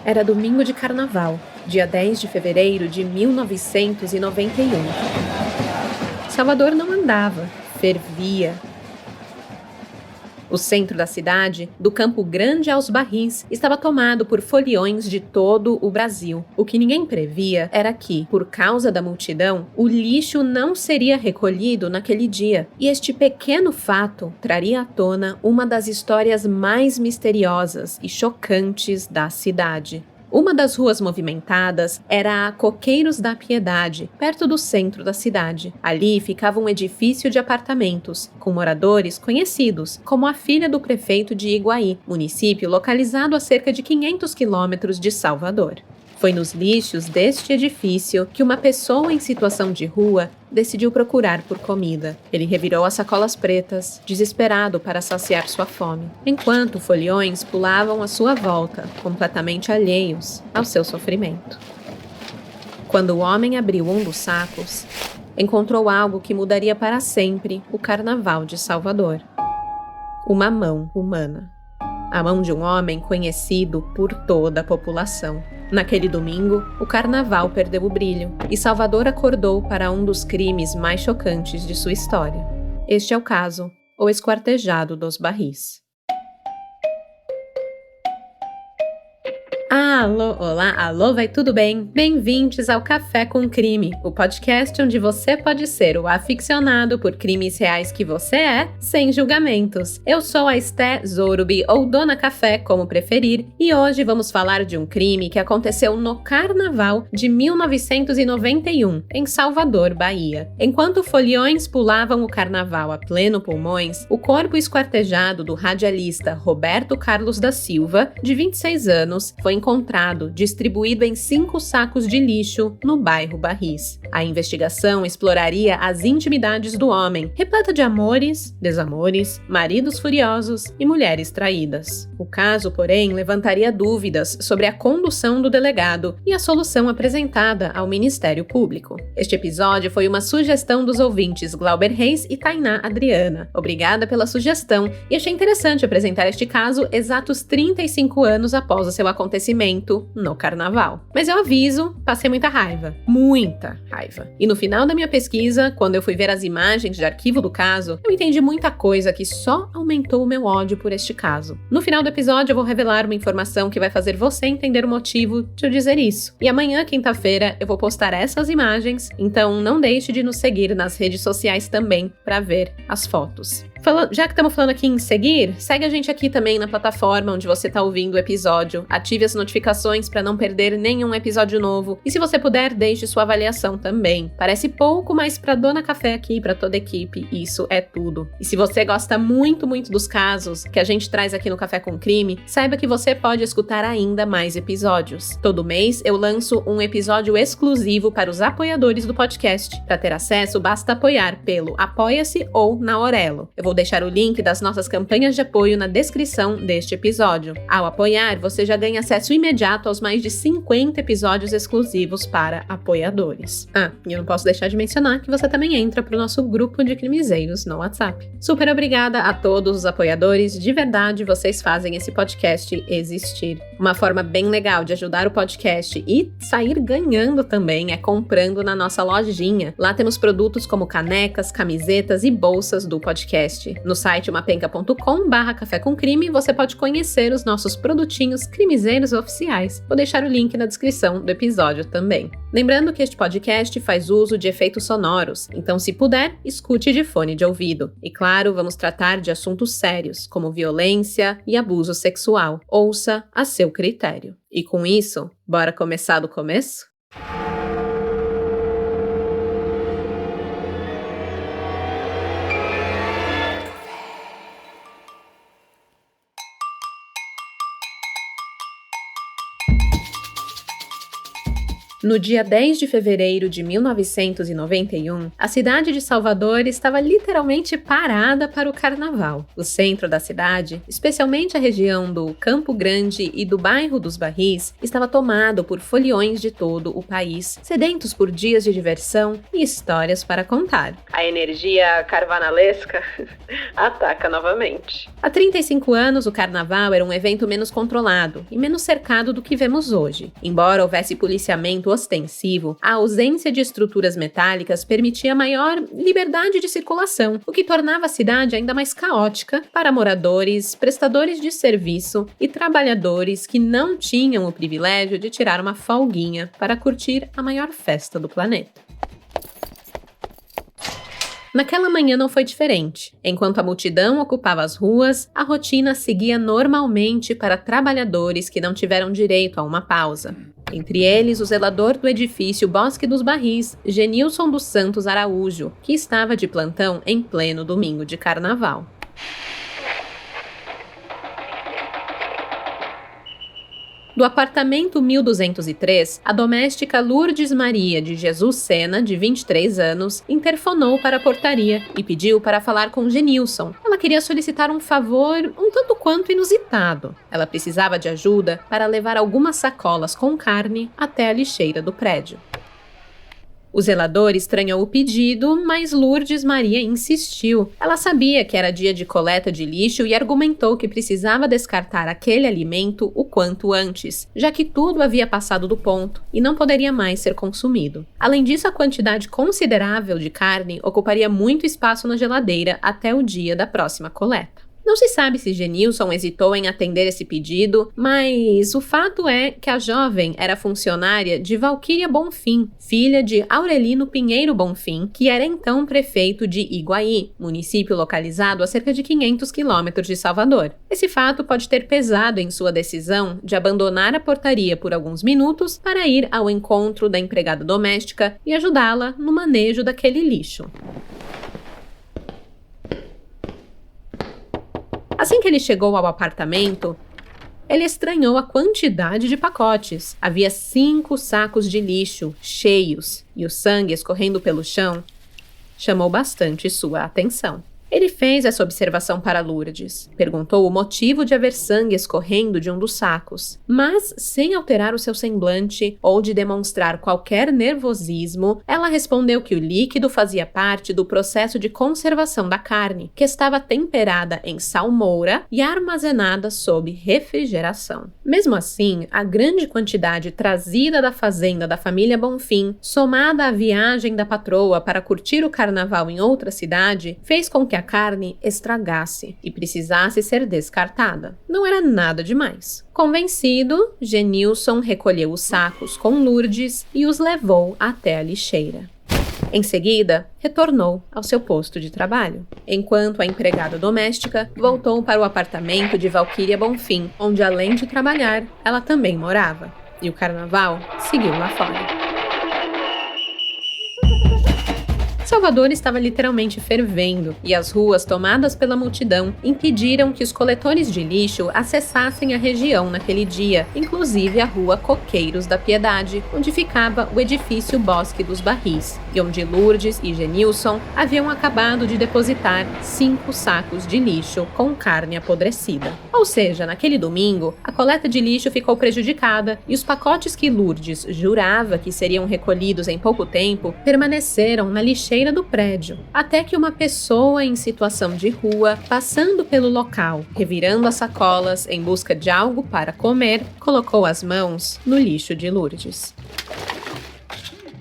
Era domingo de carnaval, dia 10 de fevereiro de 1991. Salvador não andava, fervia. O centro da cidade, do Campo Grande aos Barris, estava tomado por foliões de todo o Brasil. O que ninguém previa era que, por causa da multidão, o lixo não seria recolhido naquele dia. E este pequeno fato traria à tona uma das histórias mais misteriosas e chocantes da cidade. Uma das ruas movimentadas era a Coqueiros da Piedade, perto do centro da cidade. Ali ficava um edifício de apartamentos, com moradores conhecidos, como a filha do prefeito de Iguaí, município localizado a cerca de 500 quilômetros de Salvador. Foi nos lixos deste edifício que uma pessoa em situação de rua decidiu procurar por comida. Ele revirou as sacolas pretas, desesperado para saciar sua fome, enquanto foliões pulavam à sua volta, completamente alheios ao seu sofrimento. Quando o homem abriu um dos sacos, encontrou algo que mudaria para sempre o Carnaval de Salvador. Uma mão humana. A mão de um homem conhecido por toda a população. Naquele domingo, o carnaval perdeu o brilho e Salvador acordou para um dos crimes mais chocantes de sua história. Este é o caso, o esquartejado dos Barris. Alô, olá, alô, vai tudo bem? Bem-vindos ao Café com Crime, o podcast onde você pode ser o aficionado por crimes reais que você é, sem julgamentos. Eu sou a Esté Zorubi, ou Dona Café, como preferir, e hoje vamos falar de um crime que aconteceu no Carnaval de 1991, em Salvador, Bahia. Enquanto foliões pulavam o carnaval a pleno pulmões, o corpo esquartejado do radialista Roberto Carlos da Silva, de 26 anos, foi encontrado distribuído em 5 sacos de lixo no bairro Barris. A investigação exploraria as intimidades do homem, repleta de amores, desamores, maridos furiosos e mulheres traídas. O caso, porém, levantaria dúvidas sobre a condução do delegado e a solução apresentada ao Ministério Público. Este episódio foi uma sugestão dos ouvintes Glauber Reis e Tainá Adriana. Obrigada pela sugestão e achei interessante apresentar este caso exatos 35 anos após o seu acontecimento no carnaval. Mas eu aviso, passei muita raiva. Muita raiva. E no final da minha pesquisa, quando eu fui ver as imagens de arquivo do caso, eu entendi muita coisa que só aumentou o meu ódio por este caso. No final do episódio, eu vou revelar uma informação que vai fazer você entender o motivo de eu dizer isso. E amanhã, quinta-feira, eu vou postar essas imagens, então não deixe de nos seguir nas redes sociais também para ver as fotos. Já que estamos falando aqui em seguir, segue a gente aqui também na plataforma onde você está ouvindo o episódio. Ative as notificações para não perder nenhum episódio novo. E se você puder, deixe sua avaliação também. Parece pouco, mas para Dona Café aqui, para toda a equipe, isso é tudo. E se você gosta muito, muito dos casos que a gente traz aqui no Café com Crime, saiba que você pode escutar ainda mais episódios. Todo mês eu lanço um episódio exclusivo para os apoiadores do podcast. Para ter acesso, basta apoiar pelo Apoia-se ou na Aurelo. Eu vou deixar o link das nossas campanhas de apoio na descrição deste episódio. Ao apoiar, você já ganha acesso imediato aos mais de 50 episódios exclusivos para apoiadores. E eu não posso deixar de mencionar que você também entra para o nosso grupo de crimezeiros no WhatsApp. Super obrigada a todos os apoiadores, de verdade vocês fazem esse podcast existir. Uma forma bem legal de ajudar o podcast e sair ganhando também é comprando na nossa lojinha. Lá temos produtos como canecas, camisetas e bolsas do podcast. No site mapenca.com/café com crime você pode conhecer os nossos produtinhos crimezeiros oficiais. Vou deixar o link na descrição do episódio também. Lembrando que este podcast faz uso de efeitos sonoros, então se puder, escute de fone de ouvido. E claro, vamos tratar de assuntos sérios, como violência e abuso sexual. Ouça a seu critério. E com isso, bora começar do começo? No dia 10 de fevereiro de 1991, a cidade de Salvador estava literalmente parada para o carnaval. O centro da cidade, especialmente a região do Campo Grande e do bairro dos Barris, estava tomado por foliões de todo o país, sedentos por dias de diversão e histórias para contar. A energia carnavalesca ataca novamente. Há 35 anos, o carnaval era um evento menos controlado e menos cercado do que vemos hoje. Embora houvesse policiamento ostensivo, a ausência de estruturas metálicas permitia maior liberdade de circulação, o que tornava a cidade ainda mais caótica para moradores, prestadores de serviço e trabalhadores que não tinham o privilégio de tirar uma folguinha para curtir a maior festa do planeta. Naquela manhã não foi diferente. Enquanto a multidão ocupava as ruas, a rotina seguia normalmente para trabalhadores que não tiveram direito a uma pausa. Entre eles, o zelador do edifício Bosque dos Barris, Genilson dos Santos Araújo, que estava de plantão em pleno domingo de carnaval. Do apartamento 1203, a doméstica Lourdes Maria de Jesus Sena, de 23 anos, interfonou para a portaria e pediu para falar com Genilson. Ela queria solicitar um favor um tanto quanto inusitado. Ela precisava de ajuda para levar algumas sacolas com carne até a lixeira do prédio. O zelador estranhou o pedido, mas Lourdes Maria insistiu. Ela sabia que era dia de coleta de lixo e argumentou que precisava descartar aquele alimento o quanto antes, já que tudo havia passado do ponto e não poderia mais ser consumido. Além disso, a quantidade considerável de carne ocuparia muito espaço na geladeira até o dia da próxima coleta. Não se sabe se Genilson hesitou em atender esse pedido, mas o fato é que a jovem era funcionária de Valquíria Bonfim, filha de Aurelino Pinheiro Bonfim, que era então prefeito de Iguaí, município localizado a cerca de 500 quilômetros de Salvador. Esse fato pode ter pesado em sua decisão de abandonar a portaria por alguns minutos para ir ao encontro da empregada doméstica e ajudá-la no manejo daquele lixo. Assim que ele chegou ao apartamento, ele estranhou a quantidade de pacotes. Havia 5 sacos de lixo, cheios, e o sangue escorrendo pelo chão chamou bastante sua atenção. Ele fez essa observação para Lourdes. Perguntou o motivo de haver sangue escorrendo de um dos sacos, mas, sem alterar o seu semblante ou de demonstrar qualquer nervosismo, ela respondeu que o líquido fazia parte do processo de conservação da carne, que estava temperada em salmoura e armazenada sob refrigeração. Mesmo assim, a grande quantidade trazida da fazenda da família Bonfim, somada à viagem da patroa para curtir o carnaval em outra cidade, fez com que a carne estragasse e precisasse ser descartada. Não era nada demais. Convencido, Genilson recolheu os sacos com Lourdes e os levou até a lixeira. Em seguida, retornou ao seu posto de trabalho, enquanto a empregada doméstica voltou para o apartamento de Valquíria Bonfim, onde, além de trabalhar, ela também morava. E o carnaval seguiu lá fora. Salvador estava literalmente fervendo, e as ruas tomadas pela multidão impediram que os coletores de lixo acessassem a região naquele dia, inclusive a rua Coqueiros da Piedade, onde ficava o edifício Bosque dos Barris, e onde Lourdes e Genilson haviam acabado de depositar 5 sacos de lixo com carne apodrecida. Ou seja, naquele domingo, a coleta de lixo ficou prejudicada e os pacotes que Lourdes jurava que seriam recolhidos em pouco tempo permaneceram na lixeira do prédio, até que uma pessoa em situação de rua, passando pelo local, revirando as sacolas em busca de algo para comer, colocou as mãos no lixo de Lourdes.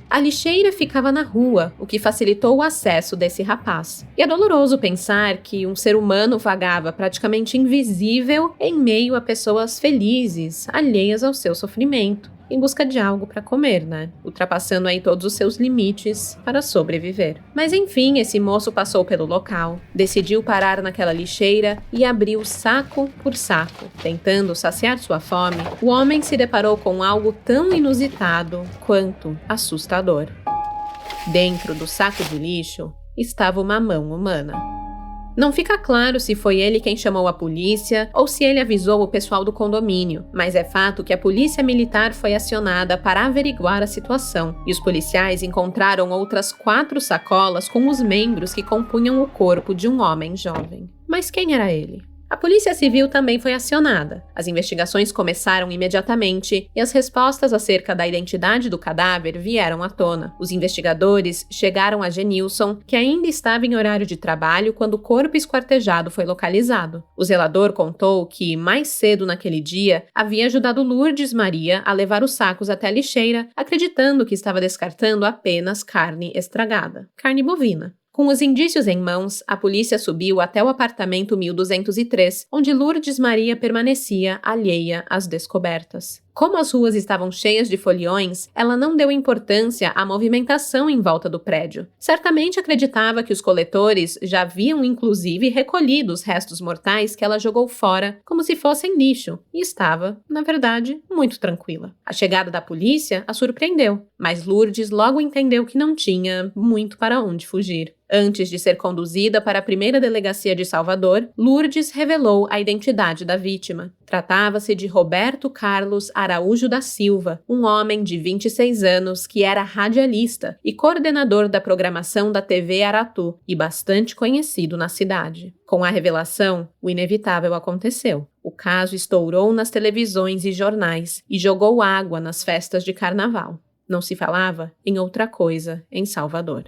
A lixeira ficava na rua, o que facilitou o acesso desse rapaz. E é doloroso pensar que um ser humano vagava praticamente invisível em meio a pessoas felizes, alheias ao seu sofrimento, em busca de algo para comer, né? Ultrapassando aí todos os seus limites para sobreviver. Mas enfim, esse moço passou pelo local, decidiu parar naquela lixeira e abriu saco por saco. Tentando saciar sua fome, o homem se deparou com algo tão inusitado quanto assustador. Dentro do saco de lixo estava uma mão humana. Não fica claro se foi ele quem chamou a polícia ou se ele avisou o pessoal do condomínio, mas é fato que a polícia militar foi acionada para averiguar a situação e os policiais encontraram outras 4 sacolas com os membros que compunham o corpo de um homem jovem. Mas quem era ele? A Polícia Civil também foi acionada. As investigações começaram imediatamente e as respostas acerca da identidade do cadáver vieram à tona. Os investigadores chegaram a Genilson, que ainda estava em horário de trabalho quando o corpo esquartejado foi localizado. O zelador contou que, mais cedo naquele dia, havia ajudado Lourdes Maria a levar os sacos até a lixeira, acreditando que estava descartando apenas carne estragada, carne bovina. Com os indícios em mãos, a polícia subiu até o apartamento 1203, onde Lourdes Maria permanecia alheia às descobertas. Como as ruas estavam cheias de foliões, ela não deu importância à movimentação em volta do prédio. Certamente acreditava que os coletores já haviam inclusive recolhido os restos mortais que ela jogou fora como se fossem lixo, e estava, na verdade, muito tranquila. A chegada da polícia a surpreendeu, mas Lourdes logo entendeu que não tinha muito para onde fugir. Antes de ser conduzida para a primeira delegacia de Salvador, Lourdes revelou a identidade da vítima. Tratava-se de Roberto Carlos Araújo da Silva, um homem de 26 anos que era radialista e coordenador da programação da TV Aratu e bastante conhecido na cidade. Com a revelação, o inevitável aconteceu. O caso estourou nas televisões e jornais e jogou água nas festas de carnaval. Não se falava em outra coisa em Salvador.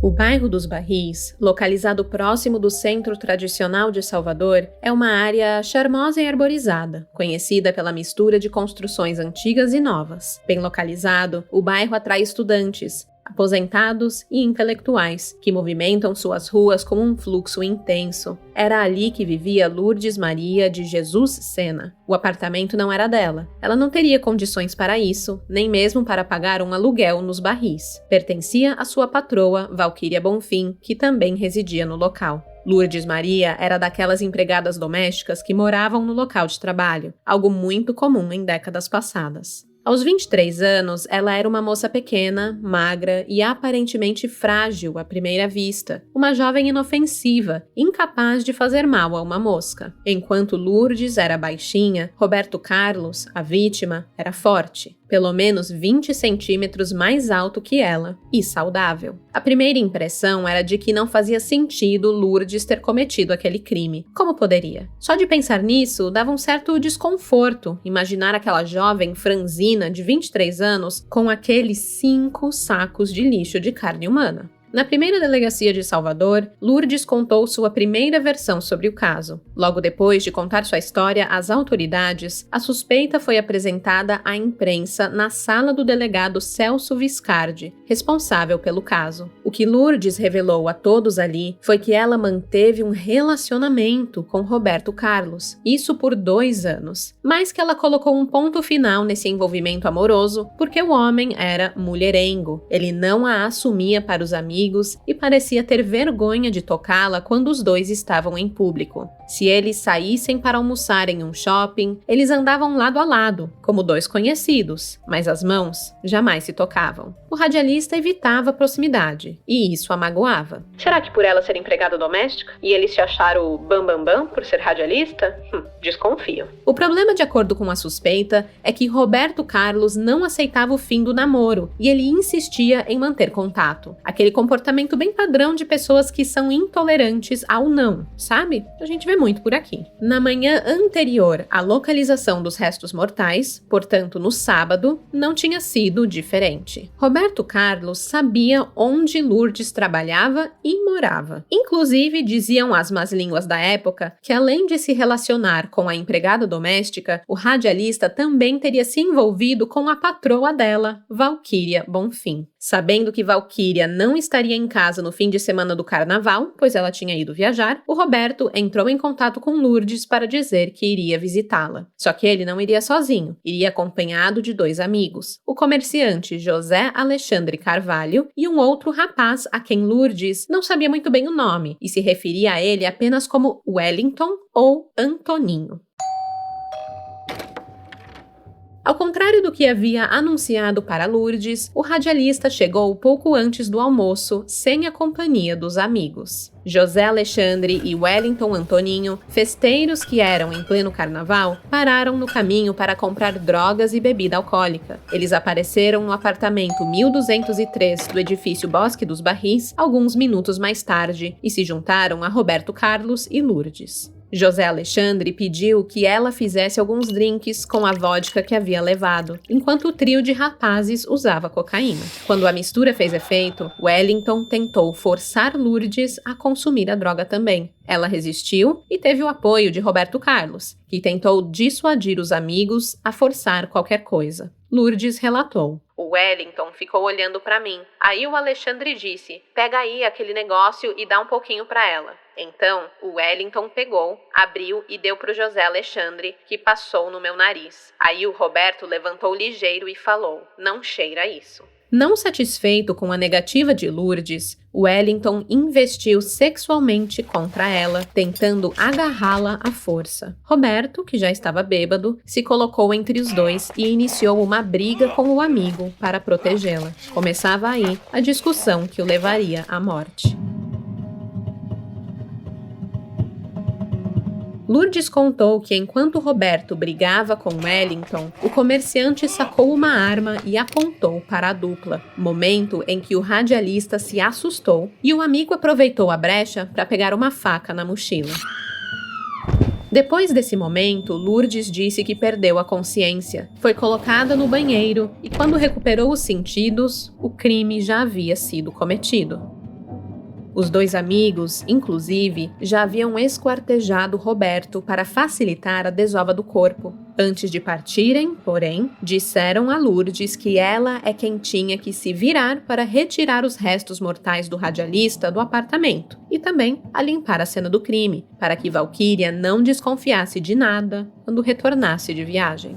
O bairro dos Barris, localizado próximo do centro tradicional de Salvador, é uma área charmosa e arborizada, conhecida pela mistura de construções antigas e novas. Bem localizado, o bairro atrai estudantes, aposentados e intelectuais, que movimentam suas ruas com um fluxo intenso. Era ali que vivia Lourdes Maria de Jesus Sena. O apartamento não era dela. Ela não teria condições para isso, nem mesmo para pagar um aluguel nos Barris. Pertencia à sua patroa, Valquíria Bonfim, que também residia no local. Lourdes Maria era daquelas empregadas domésticas que moravam no local de trabalho, algo muito comum em décadas passadas. Aos 23 anos, ela era uma moça pequena, magra e aparentemente frágil à primeira vista, uma jovem inofensiva, incapaz de fazer mal a uma mosca. Enquanto Lourdes era baixinha, Roberto Carlos, a vítima, era forte, pelo menos 20 centímetros mais alto que ela, e saudável. A primeira impressão era de que não fazia sentido Lourdes ter cometido aquele crime. Como poderia? Só de pensar nisso, dava um certo desconforto imaginar aquela jovem franzina de 23 anos com aqueles 5 sacos de lixo de carne humana. Na primeira delegacia de Salvador, Lourdes contou sua primeira versão sobre o caso. Logo depois de contar sua história às autoridades, a suspeita foi apresentada à imprensa na sala do delegado Celso Viscardi, responsável pelo caso. O que Lourdes revelou a todos ali foi que ela manteve um relacionamento com Roberto Carlos, isso por 2 anos, mas que ela colocou um ponto final nesse envolvimento amoroso porque o homem era mulherengo. Ele não a assumia para os amigos e parecia ter vergonha de tocá-la quando os dois estavam em público. Se eles saíssem para almoçar em um shopping, eles andavam lado a lado, como 2 conhecidos, mas as mãos jamais se tocavam. O radialista evitava a proximidade, e isso a magoava. Será que por ela ser empregada doméstica? E ele se achar o bambambam por ser radialista? Desconfio. O problema, de acordo com a suspeita, é que Roberto Carlos não aceitava o fim do namoro, e ele insistia em manter contato. Aquele comportamento bem padrão de pessoas que são intolerantes ao não, sabe? A gente vê muito por aqui. Na manhã anterior à localização dos restos mortais, portanto no sábado, não tinha sido diferente. Roberto Carlos sabia onde Lourdes trabalhava e morava. Inclusive, diziam as más línguas da época que, além de se relacionar com a empregada doméstica, o radialista também teria se envolvido com a patroa dela, Valquíria Bonfim. Sabendo que Valquíria não estaria em casa no fim de semana do carnaval, pois ela tinha ido viajar, o Roberto entrou em contato com Lourdes para dizer que iria visitá-la. Só que ele não iria sozinho, iria acompanhado de 2 amigos, o comerciante José Alexandre Carvalho e um outro rapaz a quem Lourdes não sabia muito bem o nome e se referia a ele apenas como Wellington ou Antoninho. Ao contrário do que havia anunciado para Lourdes, o radialista chegou pouco antes do almoço, sem a companhia dos amigos. José Alexandre e Wellington Antoninho, festeiros que eram em pleno carnaval, pararam no caminho para comprar drogas e bebida alcoólica. Eles apareceram no apartamento 1203 do edifício Bosque dos Barris alguns minutos mais tarde e se juntaram a Roberto Carlos e Lourdes. José Alexandre pediu que ela fizesse alguns drinks com a vodka que havia levado, enquanto o trio de rapazes usava cocaína. Quando a mistura fez efeito, Wellington tentou forçar Lourdes a consumir a droga também. Ela resistiu e teve o apoio de Roberto Carlos, que tentou dissuadir os amigos a forçar qualquer coisa. Lourdes relatou: "O Wellington ficou olhando para mim. Aí o Alexandre disse: 'Pega aí aquele negócio e dá um pouquinho para ela.' Então, o Wellington pegou, abriu e deu pro José Alexandre, que passou no meu nariz. Aí o Roberto levantou ligeiro e falou: 'Não cheira isso.'" Não satisfeito com a negativa de Lourdes, Wellington investiu sexualmente contra ela, tentando agarrá-la à força. Roberto, que já estava bêbado, se colocou entre os dois e iniciou uma briga com o amigo para protegê-la. Começava aí a discussão que o levaria à morte. Lourdes contou que enquanto Roberto brigava com Wellington, o comerciante sacou uma arma e apontou para a dupla, momento em que o radialista se assustou e o amigo aproveitou a brecha para pegar uma faca na mochila. Depois desse momento, Lourdes disse que perdeu a consciência, foi colocada no banheiro e quando recuperou os sentidos, o crime já havia sido cometido. Os dois amigos, inclusive, já haviam esquartejado Roberto para facilitar a desova do corpo. Antes de partirem, porém, disseram a Lourdes que ela é quem tinha que se virar para retirar os restos mortais do radialista do apartamento e também a limpar a cena do crime, para que Valquíria não desconfiasse de nada quando retornasse de viagem.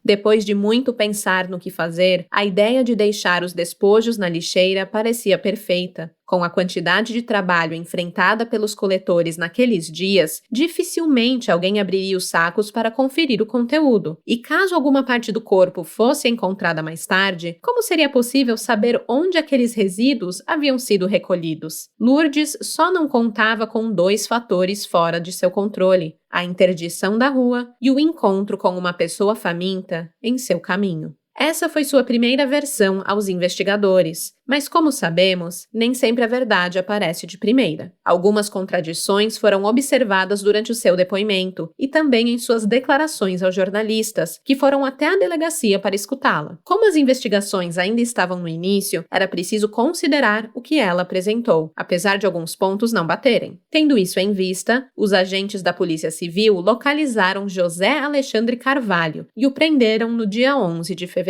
Depois de muito pensar no que fazer, a ideia de deixar os despojos na lixeira parecia perfeita. Com a quantidade de trabalho enfrentada pelos coletores naqueles dias, dificilmente alguém abriria os sacos para conferir o conteúdo. E caso alguma parte do corpo fosse encontrada mais tarde, como seria possível saber onde aqueles resíduos haviam sido recolhidos? Lourdes só não contava com dois fatores fora de seu controle: a interdição da rua e o encontro com uma pessoa faminta em seu caminho. Essa foi sua primeira versão aos investigadores, mas como sabemos, nem sempre a verdade aparece de primeira. Algumas contradições foram observadas durante o seu depoimento e também em suas declarações aos jornalistas, que foram até a delegacia para escutá-la. Como as investigações ainda estavam no início, era preciso considerar o que ela apresentou, apesar de alguns pontos não baterem. Tendo isso em vista, os agentes da Polícia Civil localizaram José Alexandre Carvalho e o prenderam no dia 11 de fevereiro.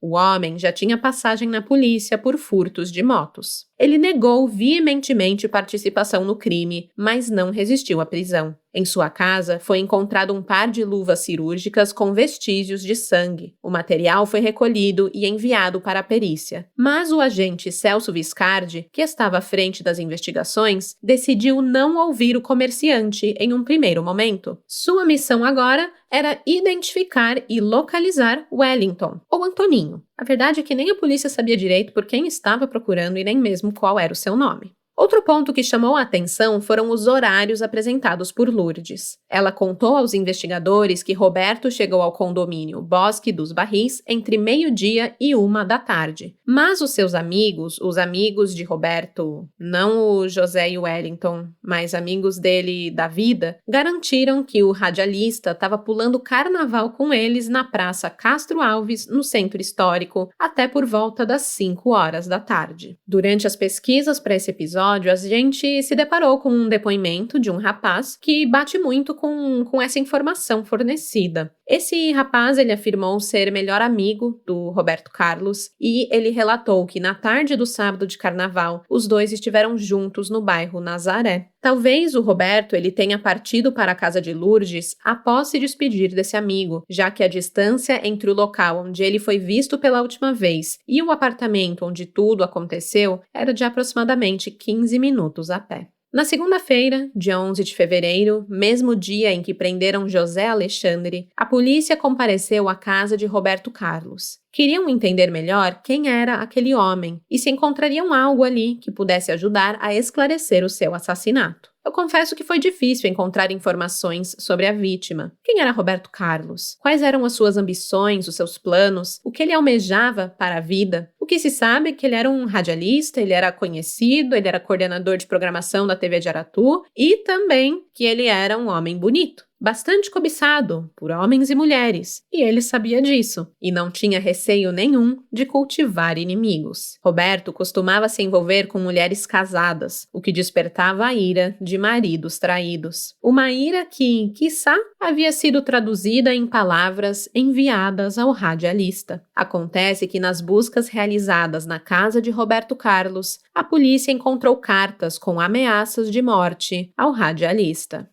O homem já tinha passagem na polícia por furtos de motos. Ele negou veementemente participação no crime, mas não resistiu à prisão. Em sua casa, foi encontrado um par de luvas cirúrgicas com vestígios de sangue. O material foi recolhido e enviado para a perícia. Mas o agente Celso Viscardi, que estava à frente das investigações, decidiu não ouvir o comerciante em um primeiro momento. Sua missão agora era identificar e localizar Wellington, ou Antoninho. A verdade é que nem a polícia sabia direito por quem estava procurando e nem mesmo qual era o seu nome. Outro ponto que chamou a atenção foram os horários apresentados por Lourdes. Ela contou aos investigadores que Roberto chegou ao condomínio Bosque dos Barris entre 12:00 e 1 da tarde. Mas os seus amigos, os amigos de Roberto, não o José e o Wellington, mas amigos dele da vida, garantiram que o radialista estava pulando carnaval com eles na Praça Castro Alves, no centro histórico, até por volta das 5 da tarde. Durante as pesquisas para esse episódio, a gente se deparou com um depoimento de um rapaz que bate muito com essa informação fornecida. Esse rapaz, ele afirmou ser melhor amigo do Roberto Carlos e ele relatou que na tarde do sábado de carnaval, os dois estiveram juntos no bairro Nazaré. Talvez o Roberto ele tenha partido para a casa de Lourdes após se despedir desse amigo, já que a distância entre o local onde ele foi visto pela última vez e o apartamento onde tudo aconteceu era de aproximadamente 15 minutos a pé. Na segunda-feira, dia 11 de fevereiro, mesmo dia em que prenderam José Alexandre, a polícia compareceu à casa de Roberto Carlos. Queriam entender melhor quem era aquele homem e se encontrariam algo ali que pudesse ajudar a esclarecer o seu assassinato. Eu confesso que foi difícil encontrar informações sobre a vítima. Quem era Roberto Carlos? Quais eram as suas ambições, os seus planos? O que ele almejava para a vida? O que se sabe é que ele era um radialista, ele era conhecido, ele era coordenador de programação da TV de Aratu e também que ele era um homem bonito. Bastante cobiçado por homens e mulheres, e ele sabia disso, e não tinha receio nenhum de cultivar inimigos. Roberto costumava se envolver com mulheres casadas, o que despertava a ira de maridos traídos. Uma ira que, quiçá, havia sido traduzida em palavras enviadas ao radialista. Acontece que nas buscas realizadas na casa de Roberto Carlos, a polícia encontrou cartas com ameaças de morte ao radialista.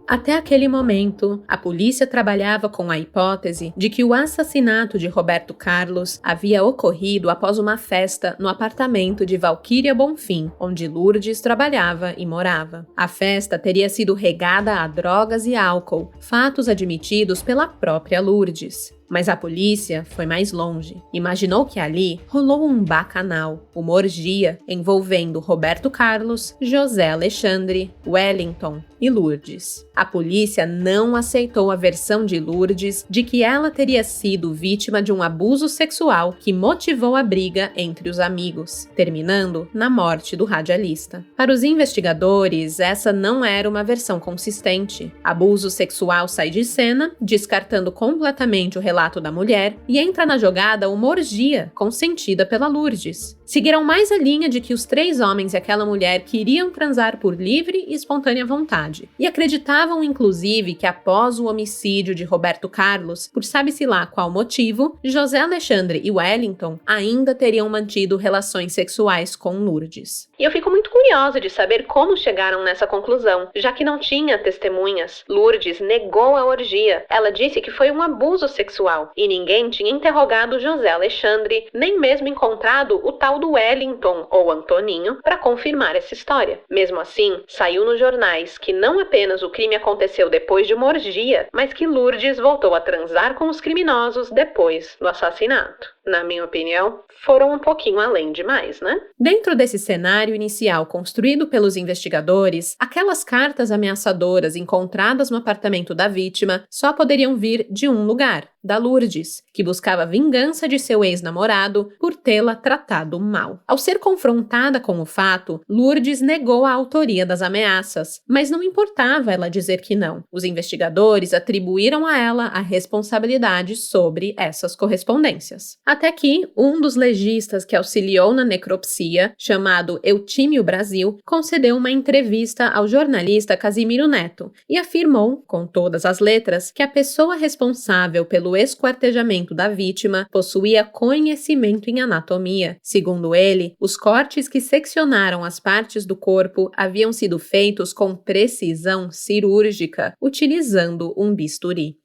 Até aquele momento, a polícia trabalhava com a hipótese de que o assassinato de Roberto Carlos havia ocorrido após uma festa no apartamento de Valquíria Bonfim, onde Lourdes trabalhava e morava. A festa teria sido regada a drogas e álcool, fatos admitidos pela própria Lourdes. Mas a polícia foi mais longe. Imaginou que ali rolou um bacanal, uma orgia envolvendo Roberto Carlos, José Alexandre, Wellington e Lourdes. A polícia não aceitou a versão de Lourdes de que ela teria sido vítima de um abuso sexual que motivou a briga entre os amigos, terminando na morte do radialista. Para os investigadores, essa não era uma versão consistente. Abuso sexual sai de cena, descartando completamente o relato da mulher, e entra na jogada uma orgia consentida pela Lourdes. Seguiram mais a linha de que os 3 homens e aquela mulher queriam transar por livre e espontânea vontade, e acreditavam inclusive que após o homicídio de Roberto Carlos, por sabe-se lá qual motivo, José Alexandre e Wellington ainda teriam mantido relações sexuais com Lourdes. E eu fico muito curiosa de saber como chegaram nessa conclusão, já que não tinha testemunhas. Lourdes negou a orgia. Ela disse que foi um abuso sexual e ninguém tinha interrogado José Alexandre, nem mesmo encontrado o tal do Wellington ou Antoninho para confirmar essa história. Mesmo assim, saiu nos jornais que não apenas o crime aconteceu depois de uma orgia, mas que Lourdes voltou a transar com os criminosos depois do assassinato. Na minha opinião, foram um pouquinho além demais, né? Dentro desse cenário inicial construído pelos investigadores, aquelas cartas ameaçadoras encontradas no apartamento da vítima só poderiam vir de um lugar, da Lourdes, que buscava vingança de seu ex-namorado por tê-la tratado mal. Ao ser confrontada com o fato, Lourdes negou a autoria das ameaças, mas não importava ela dizer que não. Os investigadores atribuíram a ela a responsabilidade sobre essas correspondências. Até que um dos legistas que auxiliou na necropsia, chamado Eutímio Brasil, concedeu uma entrevista ao jornalista Casimiro Neto e afirmou, com todas as letras, que a pessoa responsável pelo esquartejamento da vítima possuía conhecimento em anatomia. Segundo ele, os cortes que seccionaram as partes do corpo haviam sido feitos com precisão cirúrgica, utilizando um bisturi.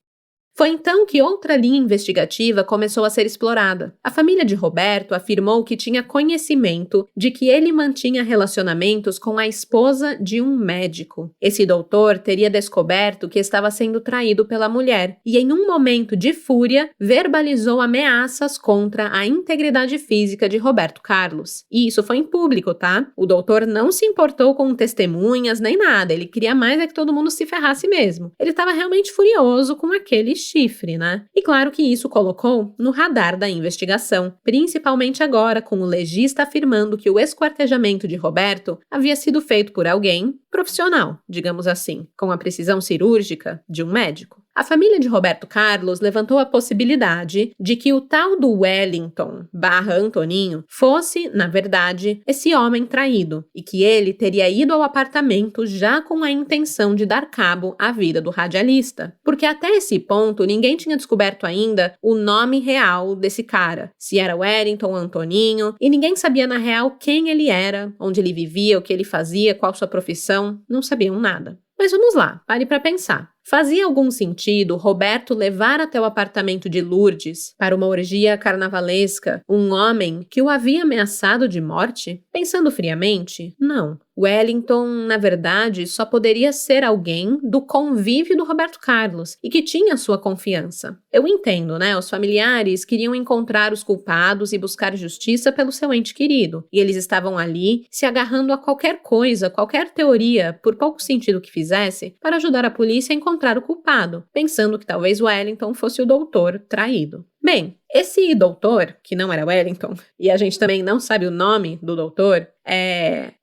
Foi então que outra linha investigativa começou a ser explorada. A família de Roberto afirmou que tinha conhecimento de que ele mantinha relacionamentos com a esposa de um médico. Esse doutor teria descoberto que estava sendo traído pela mulher e, em um momento de fúria, verbalizou ameaças contra a integridade física de Roberto Carlos. E isso foi em público, tá? O doutor não se importou com testemunhas nem nada, ele queria mais é que todo mundo se ferrasse mesmo. Ele estava realmente furioso com aquele chifre, né? E claro que isso colocou no radar da investigação, principalmente agora com o legista afirmando que o esquartejamento de Roberto havia sido feito por alguém profissional, digamos assim, com a precisão cirúrgica de um médico. A família de Roberto Carlos levantou a possibilidade de que o tal do Wellington/Antoninho fosse, na verdade, esse homem traído e que ele teria ido ao apartamento já com a intenção de dar cabo à vida do radialista. Porque até esse ponto ninguém tinha descoberto ainda o nome real desse cara, se era Wellington ou Antoninho, e ninguém sabia na real quem ele era, onde ele vivia, o que ele fazia, qual sua profissão, não sabiam nada. Mas vamos lá, pare para pensar. Fazia algum sentido Roberto levar até o apartamento de Lourdes, para uma orgia carnavalesca, um homem que o havia ameaçado de morte? Pensando friamente, não. Wellington, na verdade, só poderia ser alguém do convívio do Roberto Carlos e que tinha sua confiança. Eu entendo, né? Os familiares queriam encontrar os culpados e buscar justiça pelo seu ente querido, e eles estavam ali se agarrando a qualquer coisa, qualquer teoria, por pouco sentido que fizesse, para ajudar a polícia a encontrar o culpado, pensando que talvez Wellington fosse o doutor traído. Bem, esse doutor, que não era Wellington, e a gente também não sabe o nome do doutor,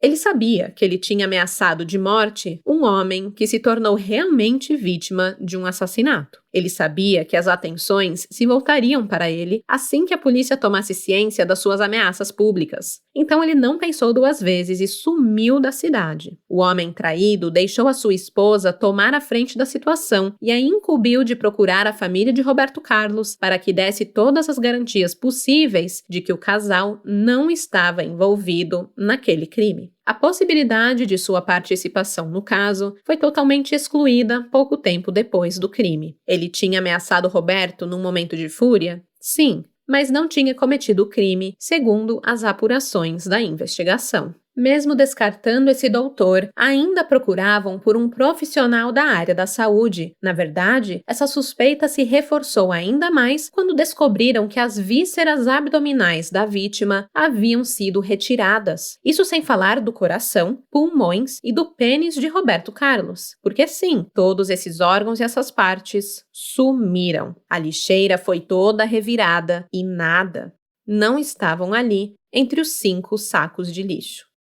ele sabia que ele tinha ameaçado de morte um homem que se tornou realmente vítima de um assassinato. Ele sabia que as atenções se voltariam para ele assim que a polícia tomasse ciência das suas ameaças públicas. Então ele não pensou duas vezes e sumiu da cidade. O homem traído deixou a sua esposa tomar a frente da situação e a incumbiu de procurar a família de Roberto Carlos para que desse todas as garantias possíveis de que o casal não estava envolvido naquele crime. A possibilidade de sua participação no caso foi totalmente excluída pouco tempo depois do crime. Ele tinha ameaçado Roberto num momento de fúria? Sim, mas não tinha cometido o crime, segundo as apurações da investigação. Mesmo descartando esse doutor, ainda procuravam por um profissional da área da saúde. Na verdade, essa suspeita se reforçou ainda mais quando descobriram que as vísceras abdominais da vítima haviam sido retiradas. Isso sem falar do coração, pulmões e do pênis de Roberto Carlos. Porque sim, todos esses órgãos e essas partes sumiram. A lixeira foi toda revirada e nada. Não estavam ali entre os 5 sacos de lixo.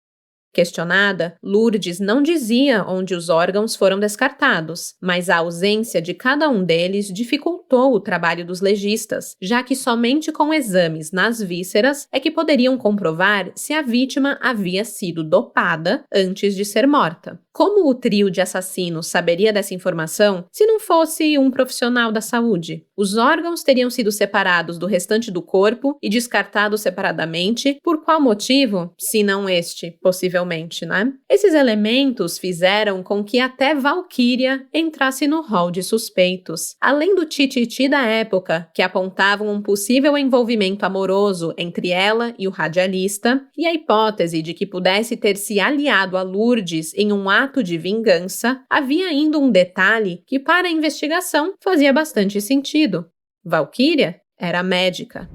Questionada, Lourdes não dizia onde os órgãos foram descartados, mas a ausência de cada um deles dificultou o trabalho dos legistas, já que somente com exames nas vísceras é que poderiam comprovar se a vítima havia sido dopada antes de ser morta. Como o trio de assassinos saberia dessa informação se não fosse um profissional da saúde? Os órgãos teriam sido separados do restante do corpo e descartados separadamente, por qual motivo? Se não este, possivelmente, né? Esses elementos fizeram com que até Valquíria entrasse no rol de suspeitos. Além do tititi da época, que apontavam um possível envolvimento amoroso entre ela e o radialista, e a hipótese de que pudesse ter se aliado a Lourdes em um ato de vingança, havia ainda um detalhe que para a investigação fazia bastante sentido. Valquíria era médica.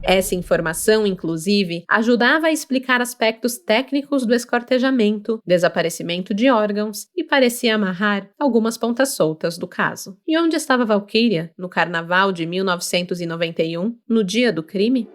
Essa informação, inclusive, ajudava a explicar aspectos técnicos do esquartejamento, desaparecimento de órgãos e parecia amarrar algumas pontas soltas do caso. E onde estava Valquíria no carnaval de 1991, no dia do crime?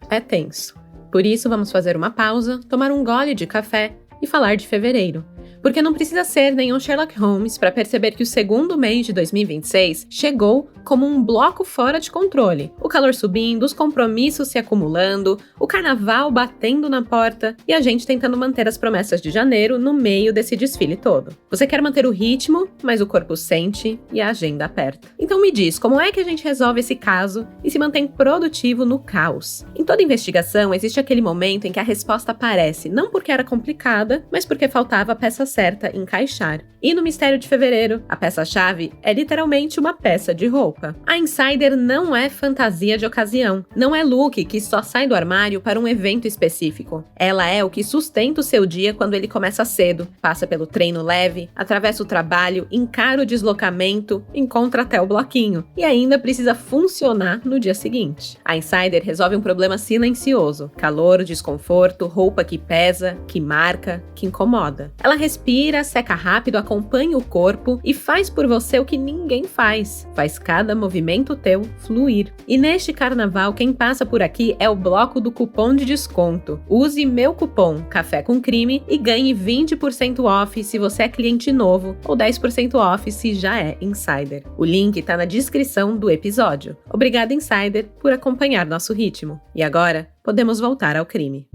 É tenso. Por isso, vamos fazer uma pausa, tomar um gole de café e falar de fevereiro. Porque não precisa ser nenhum Sherlock Holmes para perceber que o segundo mês de 2026 chegou como um bloco fora de controle. O calor subindo, os compromissos se acumulando, o carnaval batendo na porta e a gente tentando manter as promessas de janeiro no meio desse desfile todo. Você quer manter o ritmo, mas o corpo sente e a agenda aperta. Então me diz, como é que a gente resolve esse caso e se mantém produtivo no caos? Em toda investigação existe aquele momento em que a resposta aparece, não porque era complicada, mas porque faltava a peça certa encaixar. E no Mistério de Fevereiro, a peça-chave é literalmente uma peça de roupa. A Insider não é fantasia de ocasião, não é look que só sai do armário para um evento específico. Ela é o que sustenta o seu dia quando ele começa cedo, passa pelo treino leve, atravessa o trabalho, encara o deslocamento, encontra até o bloquinho e ainda precisa funcionar no dia seguinte. A Insider resolve um problema silencioso: calor, desconforto, roupa que pesa, que marca, que incomoda. Ela respira, seca rápido, acompanha o corpo e faz por você o que ninguém faz. Faz cada movimento teu fluir. E neste carnaval, quem passa por aqui é o bloco do cupom de desconto. Use meu cupom Café com Crime e ganhe 20% off se você é cliente novo ou 10% off se já é Insider. O link tá na descrição do episódio. Obrigada, Insider, por acompanhar nosso ritmo. E agora, podemos voltar ao crime.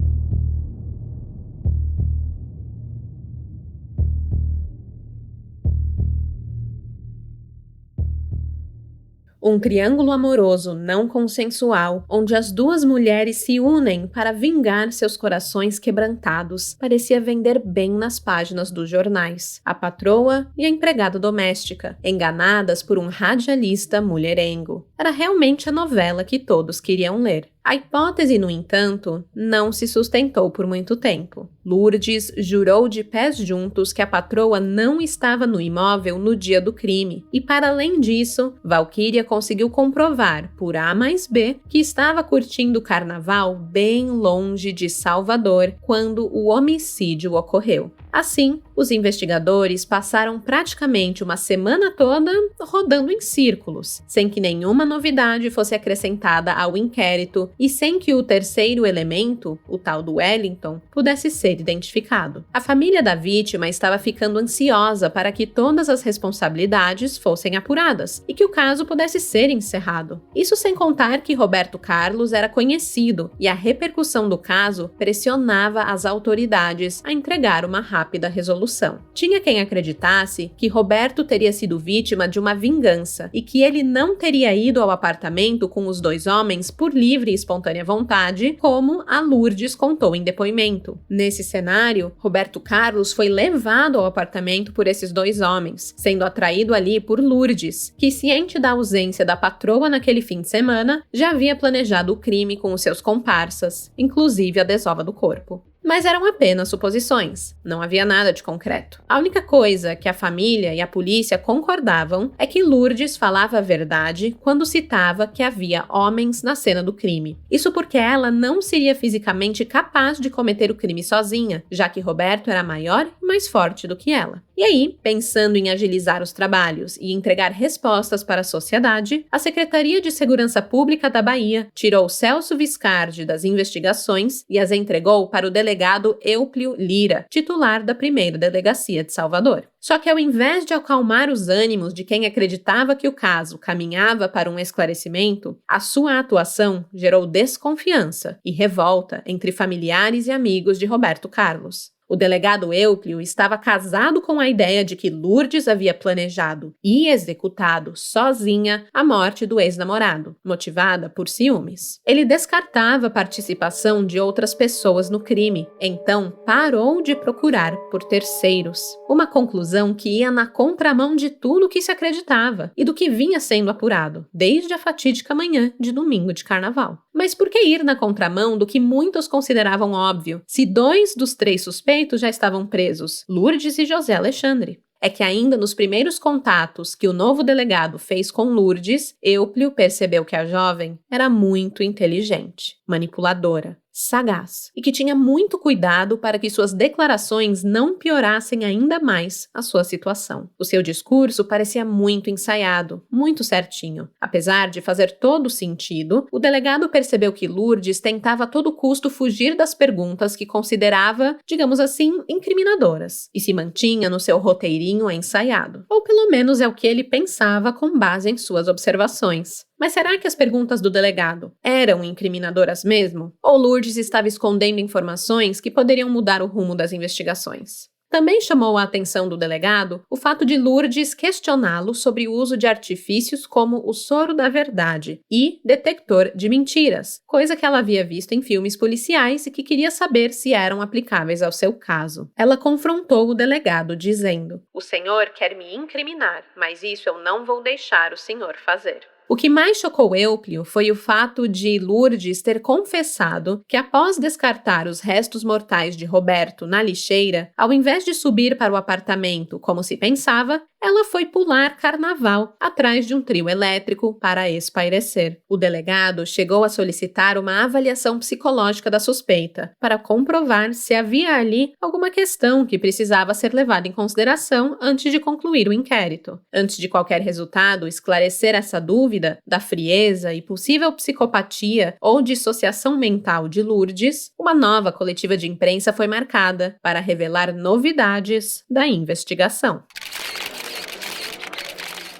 Um triângulo amoroso não consensual, onde as duas mulheres se unem para vingar seus corações quebrantados, parecia vender bem nas páginas dos jornais. A patroa e a empregada doméstica, enganadas por um radialista mulherengo. Era realmente a novela que todos queriam ler. A hipótese, no entanto, não se sustentou por muito tempo. Lourdes jurou de pés juntos que a patroa não estava no imóvel no dia do crime, e para além disso, Valquíria conseguiu comprovar, por A mais B, que estava curtindo o carnaval bem longe de Salvador quando o homicídio ocorreu. Assim, os investigadores passaram praticamente uma semana toda rodando em círculos, sem que nenhuma novidade fosse acrescentada ao inquérito e sem que o terceiro elemento, o tal do Wellington, pudesse ser identificado. A família da vítima estava ficando ansiosa para que todas as responsabilidades fossem apuradas e que o caso pudesse ser encerrado. Isso sem contar que Roberto Carlos era conhecido e a repercussão do caso pressionava as autoridades a entregar uma rápida resolução. Tinha quem acreditasse que Roberto teria sido vítima de uma vingança e que ele não teria ido ao apartamento com os dois homens por livre e espontânea vontade, como a Lourdes contou em depoimento. Nesse cenário, Roberto Carlos foi levado ao apartamento por esses dois homens, sendo atraído ali por Lourdes, que, ciente da ausência da patroa naquele fim de semana, já havia planejado o crime com os seus comparsas, inclusive a desova do corpo. Mas eram apenas suposições, não havia nada de concreto. A única coisa que a família e a polícia concordavam é que Lourdes falava a verdade quando citava que havia homens na cena do crime. Isso porque ela não seria fisicamente capaz de cometer o crime sozinha, já que Roberto era maior e mais forte do que ela. E aí, pensando em agilizar os trabalhos e entregar respostas para a sociedade, a Secretaria de Segurança Pública da Bahia tirou Celso Viscardi das investigações e as entregou para o delegado Eúplio Lira, titular da primeira delegacia de Salvador. Só que ao invés de acalmar os ânimos de quem acreditava que o caso caminhava para um esclarecimento, a sua atuação gerou desconfiança e revolta entre familiares e amigos de Roberto Carlos. O delegado Eúplio estava casado com a ideia de que Lourdes havia planejado e executado sozinha a morte do ex-namorado, motivada por ciúmes. Ele descartava a participação de outras pessoas no crime, então parou de procurar por terceiros. Uma conclusão que ia na contramão de tudo que se acreditava e do que vinha sendo apurado, desde a fatídica manhã de domingo de carnaval. Mas por que ir na contramão do que muitos consideravam óbvio, se 2 dos 3 suspeitos já estavam presos, Lourdes e José Alexandre? É que ainda nos primeiros contatos que o novo delegado fez com Lourdes, Eúplio percebeu que a jovem era muito inteligente, manipuladora, sagaz e que tinha muito cuidado para que suas declarações não piorassem ainda mais a sua situação. O seu discurso parecia muito ensaiado, muito certinho. Apesar de fazer todo sentido, o delegado percebeu que Lourdes tentava a todo custo fugir das perguntas que considerava, digamos assim, incriminadoras, e se mantinha no seu roteirinho ensaiado. Ou pelo menos é o que ele pensava com base em suas observações. Mas será que as perguntas do delegado eram incriminadoras mesmo? Ou Lourdes estava escondendo informações que poderiam mudar o rumo das investigações? Também chamou a atenção do delegado o fato de Lourdes questioná-lo sobre o uso de artifícios como o soro da verdade e detector de mentiras, coisa que ela havia visto em filmes policiais e que queria saber se eram aplicáveis ao seu caso. Ela confrontou o delegado dizendo: "O senhor quer me incriminar, mas isso eu não vou deixar o senhor fazer." O que mais chocou Eúplio foi o fato de Lourdes ter confessado que, após descartar os restos mortais de Roberto na lixeira, ao invés de subir para o apartamento como se pensava, ela foi pular carnaval atrás de um trio elétrico para espairecer. O delegado chegou a solicitar uma avaliação psicológica da suspeita para comprovar se havia ali alguma questão que precisava ser levada em consideração antes de concluir o inquérito. Antes de qualquer resultado esclarecer essa dúvida da frieza e possível psicopatia ou dissociação mental de Lourdes, uma nova coletiva de imprensa foi marcada para revelar novidades da investigação.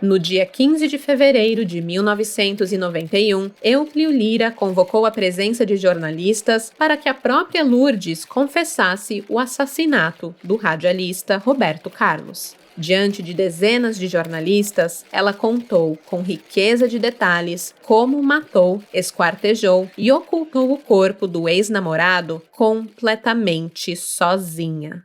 No dia 15 de fevereiro de 1991, Eúplio Lira convocou a presença de jornalistas para que a própria Lourdes confessasse o assassinato do radialista Roberto Carlos. Diante de dezenas de jornalistas, ela contou com riqueza de detalhes como matou, esquartejou e ocultou o corpo do ex-namorado completamente sozinha.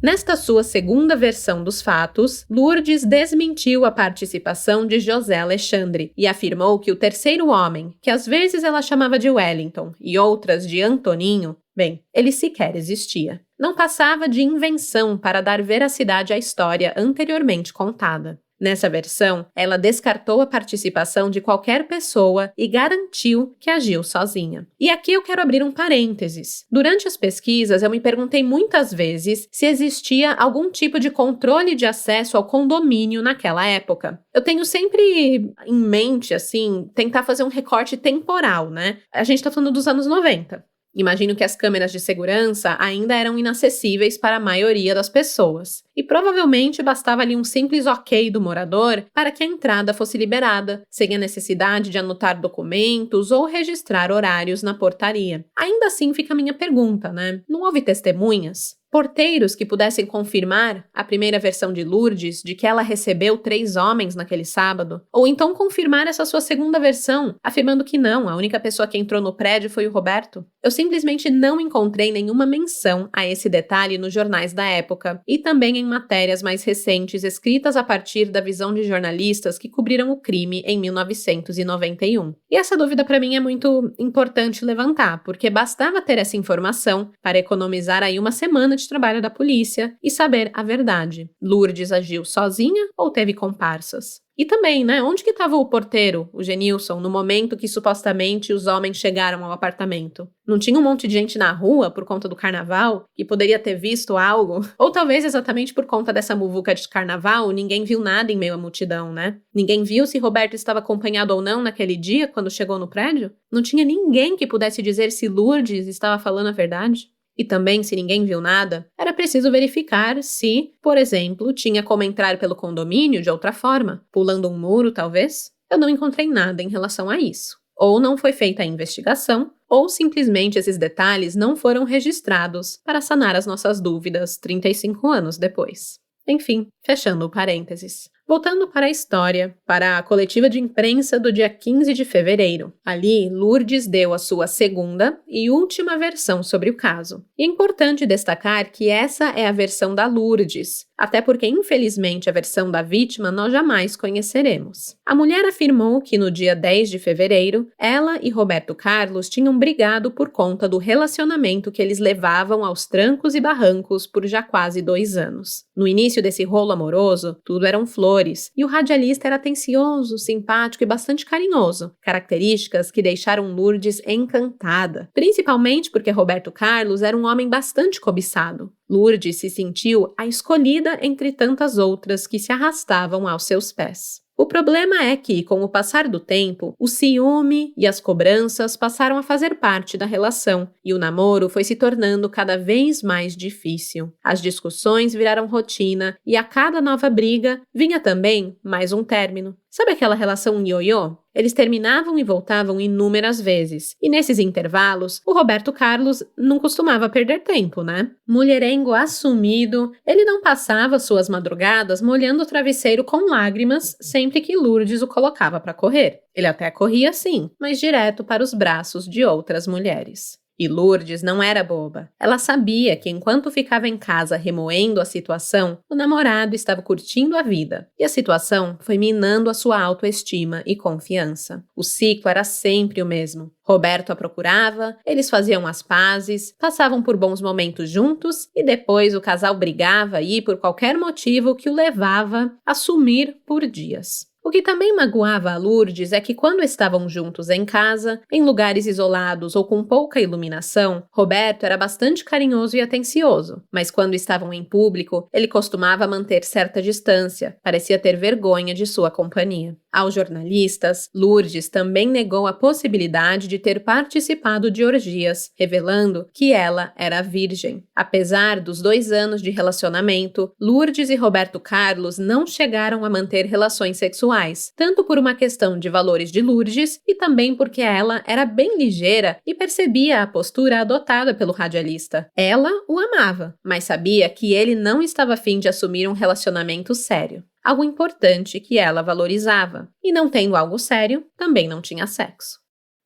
Nesta sua segunda versão dos fatos, Lourdes desmentiu a participação de José Alexandre e afirmou que o terceiro homem, que às vezes ela chamava de Wellington e outras de Antoninho, bem, ele sequer existia. Não passava de invenção para dar veracidade à história anteriormente contada. Nessa versão, ela descartou a participação de qualquer pessoa e garantiu que agiu sozinha. E aqui eu quero abrir um parênteses. Durante as pesquisas, eu me perguntei muitas vezes se existia algum tipo de controle de acesso ao condomínio naquela época. Eu tenho sempre em mente, assim, tentar fazer um recorte temporal, né? A gente tá falando dos anos 90. Imagino que as câmeras de segurança ainda eram inacessíveis para a maioria das pessoas, e provavelmente bastava ali um simples ok do morador para que a entrada fosse liberada, sem a necessidade de anotar documentos ou registrar horários na portaria. Ainda assim fica a minha pergunta, né? Não houve testemunhas? Porteiros que pudessem confirmar a primeira versão de Lourdes de que ela recebeu 3 homens naquele sábado, ou então confirmar essa sua segunda versão, afirmando que não, a única pessoa que entrou no prédio foi o Roberto? Eu simplesmente não encontrei nenhuma menção a esse detalhe nos jornais da época e também em matérias mais recentes escritas a partir da visão de jornalistas que cobriram o crime em 1991. E essa dúvida para mim é muito importante levantar, porque bastava ter essa informação para economizar aí uma semana de trabalho da polícia e saber a verdade. Lourdes agiu sozinha ou teve comparsas? E também, né, onde que estava o porteiro, o Genilson, no momento que supostamente os homens chegaram ao apartamento? Não tinha um monte de gente na rua por conta do carnaval que poderia ter visto algo? Ou talvez exatamente por conta dessa muvuca de carnaval, ninguém viu nada em meio à multidão, né? Ninguém viu se Roberto estava acompanhado ou não naquele dia quando chegou no prédio? Não tinha ninguém que pudesse dizer se Lourdes estava falando a verdade? E também, se ninguém viu nada, era preciso verificar se, por exemplo, tinha como entrar pelo condomínio de outra forma, pulando um muro, talvez. Eu não encontrei nada em relação a isso. Ou não foi feita a investigação, ou simplesmente esses detalhes não foram registrados para sanar as nossas dúvidas 35 anos depois. Enfim, fechando o parênteses. Voltando para a história, para a coletiva de imprensa do dia 15 de fevereiro. Ali, Lourdes deu a sua segunda e última versão sobre o caso. E é importante destacar que essa é a versão da Lourdes, até porque, infelizmente, a versão da vítima nós jamais conheceremos. A mulher afirmou que no dia 10 de fevereiro, ela e Roberto Carlos tinham brigado por conta do relacionamento que eles levavam aos trancos e barrancos por já quase 2 anos. No início desse rolo amoroso, tudo eram flores, e o radialista era atencioso, simpático e bastante carinhoso, características que deixaram Lourdes encantada, principalmente porque Roberto Carlos era um homem bastante cobiçado. Lourdes se sentiu a escolhida entre tantas outras que se arrastavam aos seus pés. O problema é que, com o passar do tempo, o ciúme e as cobranças passaram a fazer parte da relação, e o namoro foi se tornando cada vez mais difícil. As discussões viraram rotina, e a cada nova briga vinha também mais um término. Sabe aquela relação ioiô? Eles terminavam e voltavam inúmeras vezes, e nesses intervalos, o Roberto Carlos não costumava perder tempo, né? Mulherengo assumido, ele não passava suas madrugadas molhando o travesseiro com lágrimas sempre que Lourdes o colocava para correr. Ele até corria sim, mas direto para os braços de outras mulheres. E Lourdes não era boba. Ela sabia que enquanto ficava em casa remoendo a situação, o namorado estava curtindo a vida. E a situação foi minando a sua autoestima e confiança. O ciclo era sempre o mesmo. Roberto a procurava, eles faziam as pazes, passavam por bons momentos juntos e depois o casal brigava aí por qualquer motivo que o levava a sumir por dias. O que também magoava a Lourdes é que quando estavam juntos em casa, em lugares isolados ou com pouca iluminação, Roberto era bastante carinhoso e atencioso, mas quando estavam em público, ele costumava manter certa distância, parecia ter vergonha de sua companhia. Aos jornalistas, Lourdes também negou a possibilidade de ter participado de orgias, revelando que ela era virgem. Apesar dos 2 anos de relacionamento, Lourdes e Roberto Carlos não chegaram a manter relações sexuais pessoais, tanto por uma questão de valores de Lourdes e também porque ela era bem ligeira e percebia a postura adotada pelo radialista. Ela o amava, mas sabia que ele não estava afim de assumir um relacionamento sério. Algo importante que ela valorizava, e não tendo algo sério, também não tinha sexo.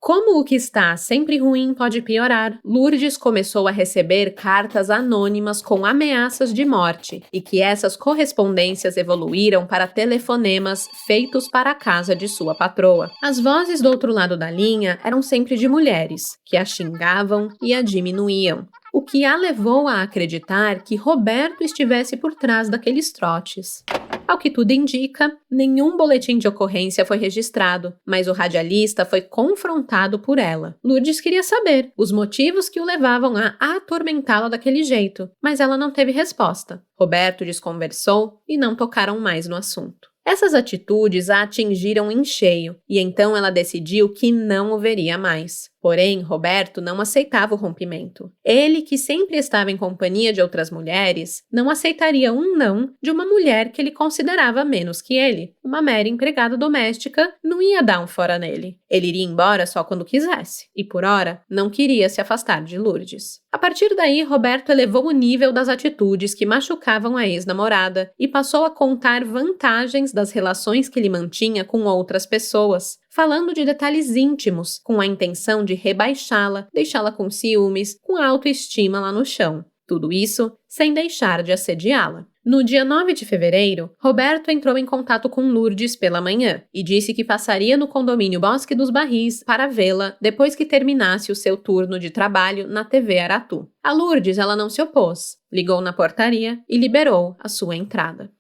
Como o que está sempre ruim pode piorar, Lourdes começou a receber cartas anônimas com ameaças de morte e que essas correspondências evoluíram para telefonemas feitos para a casa de sua patroa. As vozes do outro lado da linha eram sempre de mulheres, que a xingavam e a diminuíam, o que a levou a acreditar que Roberto estivesse por trás daqueles trotes. Ao que tudo indica, nenhum boletim de ocorrência foi registrado, mas o radialista foi confrontado por ela. Lourdes queria saber os motivos que o levavam a atormentá-la daquele jeito, mas ela não teve resposta. Roberto desconversou e não tocaram mais no assunto. Essas atitudes a atingiram em cheio, e então ela decidiu que não o veria mais. Porém, Roberto não aceitava o rompimento. Ele, que sempre estava em companhia de outras mulheres, não aceitaria um não de uma mulher que ele considerava menos que ele. Uma mera empregada doméstica não ia dar um fora nele. Ele iria embora só quando quisesse, e por ora não queria se afastar de Lourdes. A partir daí, Roberto elevou o nível das atitudes que machucavam a ex-namorada e passou a contar vantagens das relações que ele mantinha com outras pessoas, falando de detalhes íntimos, com a intenção de rebaixá-la, deixá-la com ciúmes, com a autoestima lá no chão. Tudo isso sem deixar de assediá-la. No dia 9 de fevereiro, Roberto entrou em contato com Lourdes pela manhã e disse que passaria no condomínio Bosque dos Barris para vê-la depois que terminasse o seu turno de trabalho na TV Aratu. A Lourdes, ela não se opôs, ligou na portaria e liberou a sua entrada.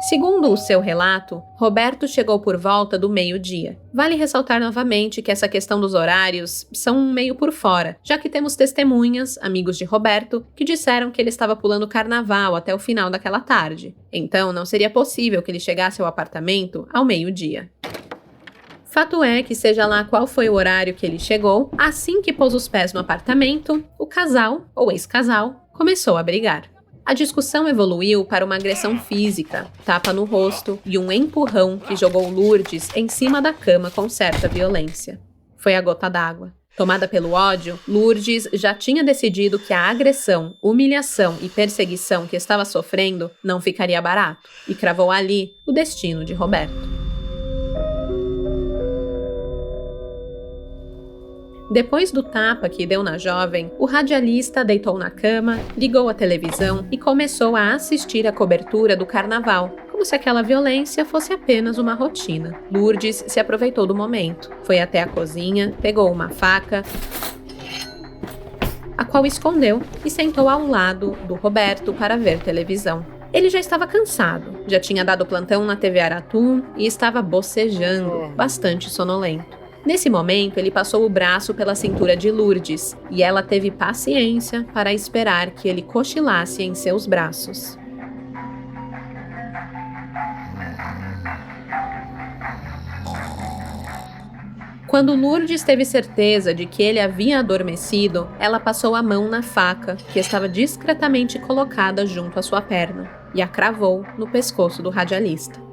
Segundo o seu relato, Roberto chegou por volta do meio-dia. Vale ressaltar novamente que essa questão dos horários são meio por fora, já que temos testemunhas, amigos de Roberto, que disseram que ele estava pulando carnaval até o final daquela tarde. Então, não seria possível que ele chegasse ao apartamento ao meio-dia. Fato é que, seja lá qual foi o horário que ele chegou, assim que pôs os pés no apartamento, o casal, ou ex-casal, começou a brigar. A discussão evoluiu para uma agressão física, tapa no rosto e um empurrão que jogou Lourdes em cima da cama com certa violência. Foi a gota d'água. Tomada pelo ódio, Lourdes já tinha decidido que a agressão, humilhação e perseguição que estava sofrendo não ficaria barato, e cravou ali o destino de Roberto. Depois do tapa que deu na jovem, o radialista deitou na cama, ligou a televisão e começou a assistir a cobertura do carnaval, como se aquela violência fosse apenas uma rotina. Lourdes se aproveitou do momento, foi até a cozinha, pegou uma faca, a qual escondeu e sentou ao lado do Roberto para ver televisão. Ele já estava cansado, já tinha dado plantão na TV Aratu e estava bocejando, bastante sonolento. Nesse momento, ele passou o braço pela cintura de Lourdes e ela teve paciência para esperar que ele cochilasse em seus braços. Quando Lourdes teve certeza de que ele havia adormecido, ela passou a mão na faca, que estava discretamente colocada junto à sua perna, e a cravou no pescoço do radialista.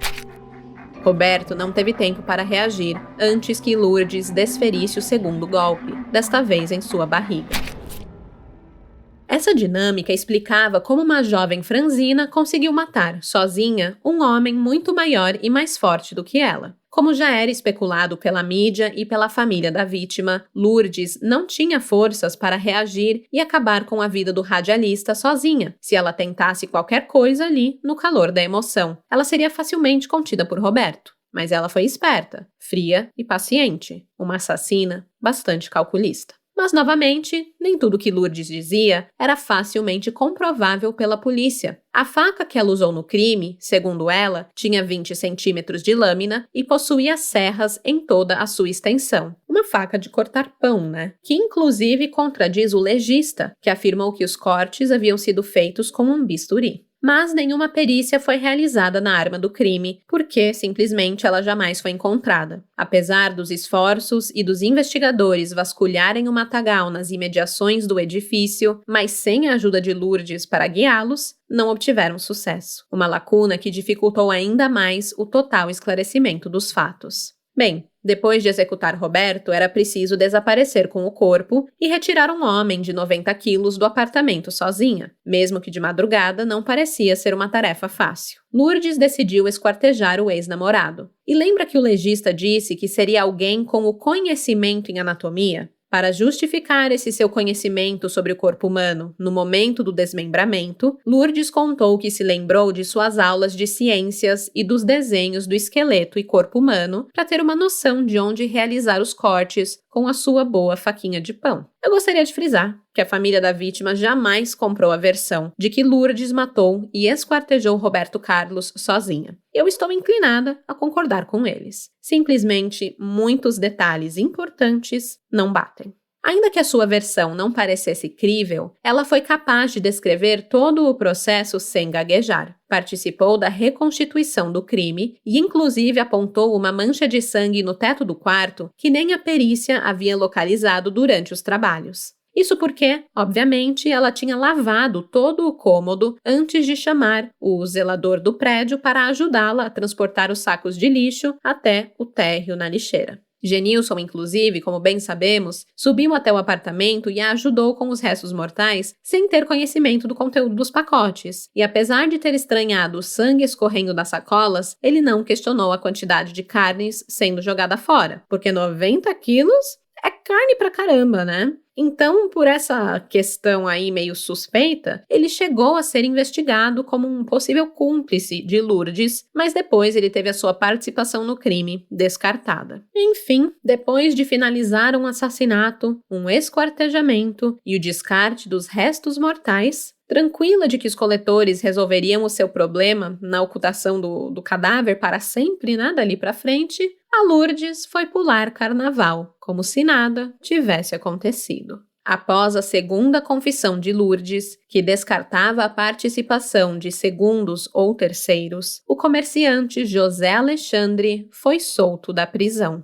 Roberto não teve tempo para reagir antes que Lourdes desferisse o segundo golpe, desta vez em sua barriga. Essa dinâmica explicava como uma jovem franzina conseguiu matar, sozinha, um homem muito maior e mais forte do que ela. Como já era especulado pela mídia e pela família da vítima, Lourdes não tinha forças para reagir e acabar com a vida do radialista sozinha. Se ela tentasse qualquer coisa ali, no calor da emoção, ela seria facilmente contida por Roberto. Mas ela foi esperta, fria e paciente, uma assassina bastante calculista. Mas, novamente, nem tudo que Lourdes dizia era facilmente comprovável pela polícia. A faca que ela usou no crime, segundo ela, tinha 20 centímetros de lâmina e possuía serras em toda a sua extensão. Uma faca de cortar pão, né? Que inclusive contradiz o legista, que afirmou que os cortes haviam sido feitos com um bisturi. mas nenhuma perícia foi realizada na arma do crime, porque simplesmente ela jamais foi encontrada. Apesar dos esforços e dos investigadores vasculharem o matagal nas imediações do edifício, mas sem a ajuda de Lourdes para guiá-los, não obtiveram sucesso. Uma lacuna que dificultou ainda mais o total esclarecimento dos fatos. Bem, depois de executar Roberto, era preciso desaparecer com o corpo e retirar um homem de 90 quilos do apartamento sozinha. Mesmo que de madrugada, não parecia ser uma tarefa fácil. Lourdes decidiu esquartejar o ex-namorado. E lembra que o legista disse que seria alguém com o conhecimento em anatomia? Para justificar esse seu conhecimento sobre o corpo humano no momento do desmembramento, Lourdes contou que se lembrou de suas aulas de ciências e dos desenhos do esqueleto e corpo humano para ter uma noção de onde realizar os cortes com a sua boa faquinha de pão. Eu gostaria de frisar que a família da vítima jamais comprou a versão de que Lourdes matou e esquartejou Roberto Carlos sozinha. Eu estou inclinada a concordar com eles. Simplesmente, muitos detalhes importantes não batem. Ainda que a sua versão não parecesse crível, ela foi capaz de descrever todo o processo sem gaguejar. Participou da reconstituição do crime e, inclusive, apontou uma mancha de sangue no teto do quarto que nem a perícia havia localizado durante os trabalhos. Isso porque, obviamente, ela tinha lavado todo o cômodo antes de chamar o zelador do prédio para ajudá-la a transportar os sacos de lixo até o térreo na lixeira. Genilson, inclusive, como bem sabemos, subiu até o apartamento e a ajudou com os restos mortais sem ter conhecimento do conteúdo dos pacotes. E apesar de ter estranhado o sangue escorrendo das sacolas, ele não questionou a quantidade de carnes sendo jogada fora, porque 90 quilos é carne pra caramba, né? Então, por essa questão aí meio suspeita, ele chegou a ser investigado como um possível cúmplice de Lourdes, mas depois ele teve a sua participação no crime descartada. Enfim, depois de finalizar um assassinato, um esquartejamento e o descarte dos restos mortais, tranquila de que os coletores resolveriam o seu problema na ocultação do cadáver para sempre, né, dali para frente, a Lourdes foi pular carnaval, como se nada tivesse acontecido. Após a segunda confissão de Lourdes, que descartava a participação de segundos ou terceiros, o comerciante José Alexandre foi solto da prisão.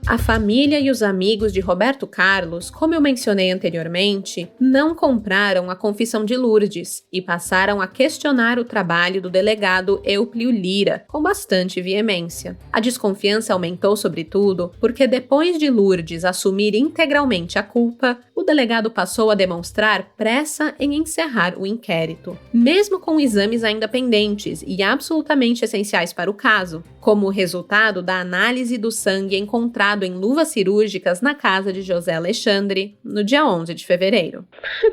A família e os amigos de Roberto Carlos, como eu mencionei anteriormente, não compraram a confissão de Lourdes e passaram a questionar o trabalho do delegado Euplio Lira, com bastante veemência. A desconfiança aumentou sobretudo porque depois de Lourdes assumir integralmente a culpa, o delegado passou a demonstrar pressa em encerrar o inquérito, mesmo com exames ainda pendentes e absolutamente essenciais para o caso, como o resultado da análise do sangue encontrado em luvas cirúrgicas na casa de José Alexandre, no dia 11 de fevereiro.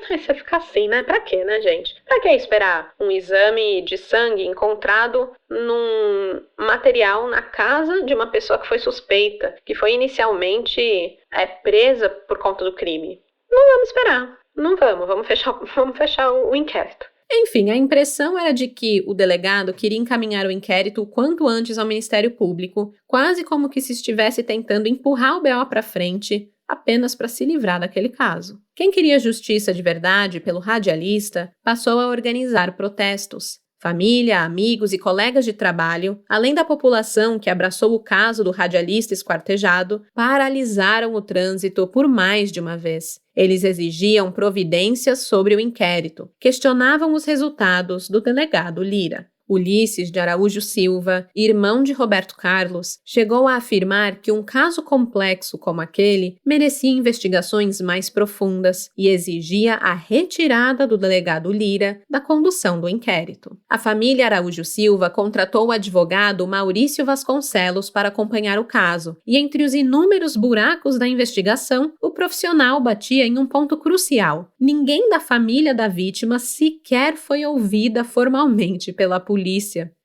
Você fica assim, né? Pra quê, né, gente? Pra que esperar um exame de sangue encontrado num material na casa de uma pessoa que foi suspeita, que foi inicialmente presa por conta do crime? Não vamos esperar. Não vamos fechar o inquérito. Enfim, a impressão era de que o delegado queria encaminhar o inquérito o quanto antes ao Ministério Público, quase como que se estivesse tentando empurrar o BO para frente, apenas para se livrar daquele caso. Quem queria justiça de verdade pelo radialista passou a organizar protestos. Família, amigos e colegas de trabalho, além da população que abraçou o caso do radialista esquartejado, paralisaram o trânsito por mais de uma vez. Eles exigiam providências sobre o inquérito, questionavam os resultados do delegado Lira. Ulisses de Araújo Silva, irmão de Roberto Carlos, chegou a afirmar que um caso complexo como aquele merecia investigações mais profundas e exigia a retirada do delegado Lira da condução do inquérito. A família Araújo Silva contratou o advogado Maurício Vasconcelos para acompanhar o caso, e entre os inúmeros buracos da investigação, o profissional batia em um ponto crucial. Ninguém da família da vítima sequer foi ouvida formalmente pela polícia,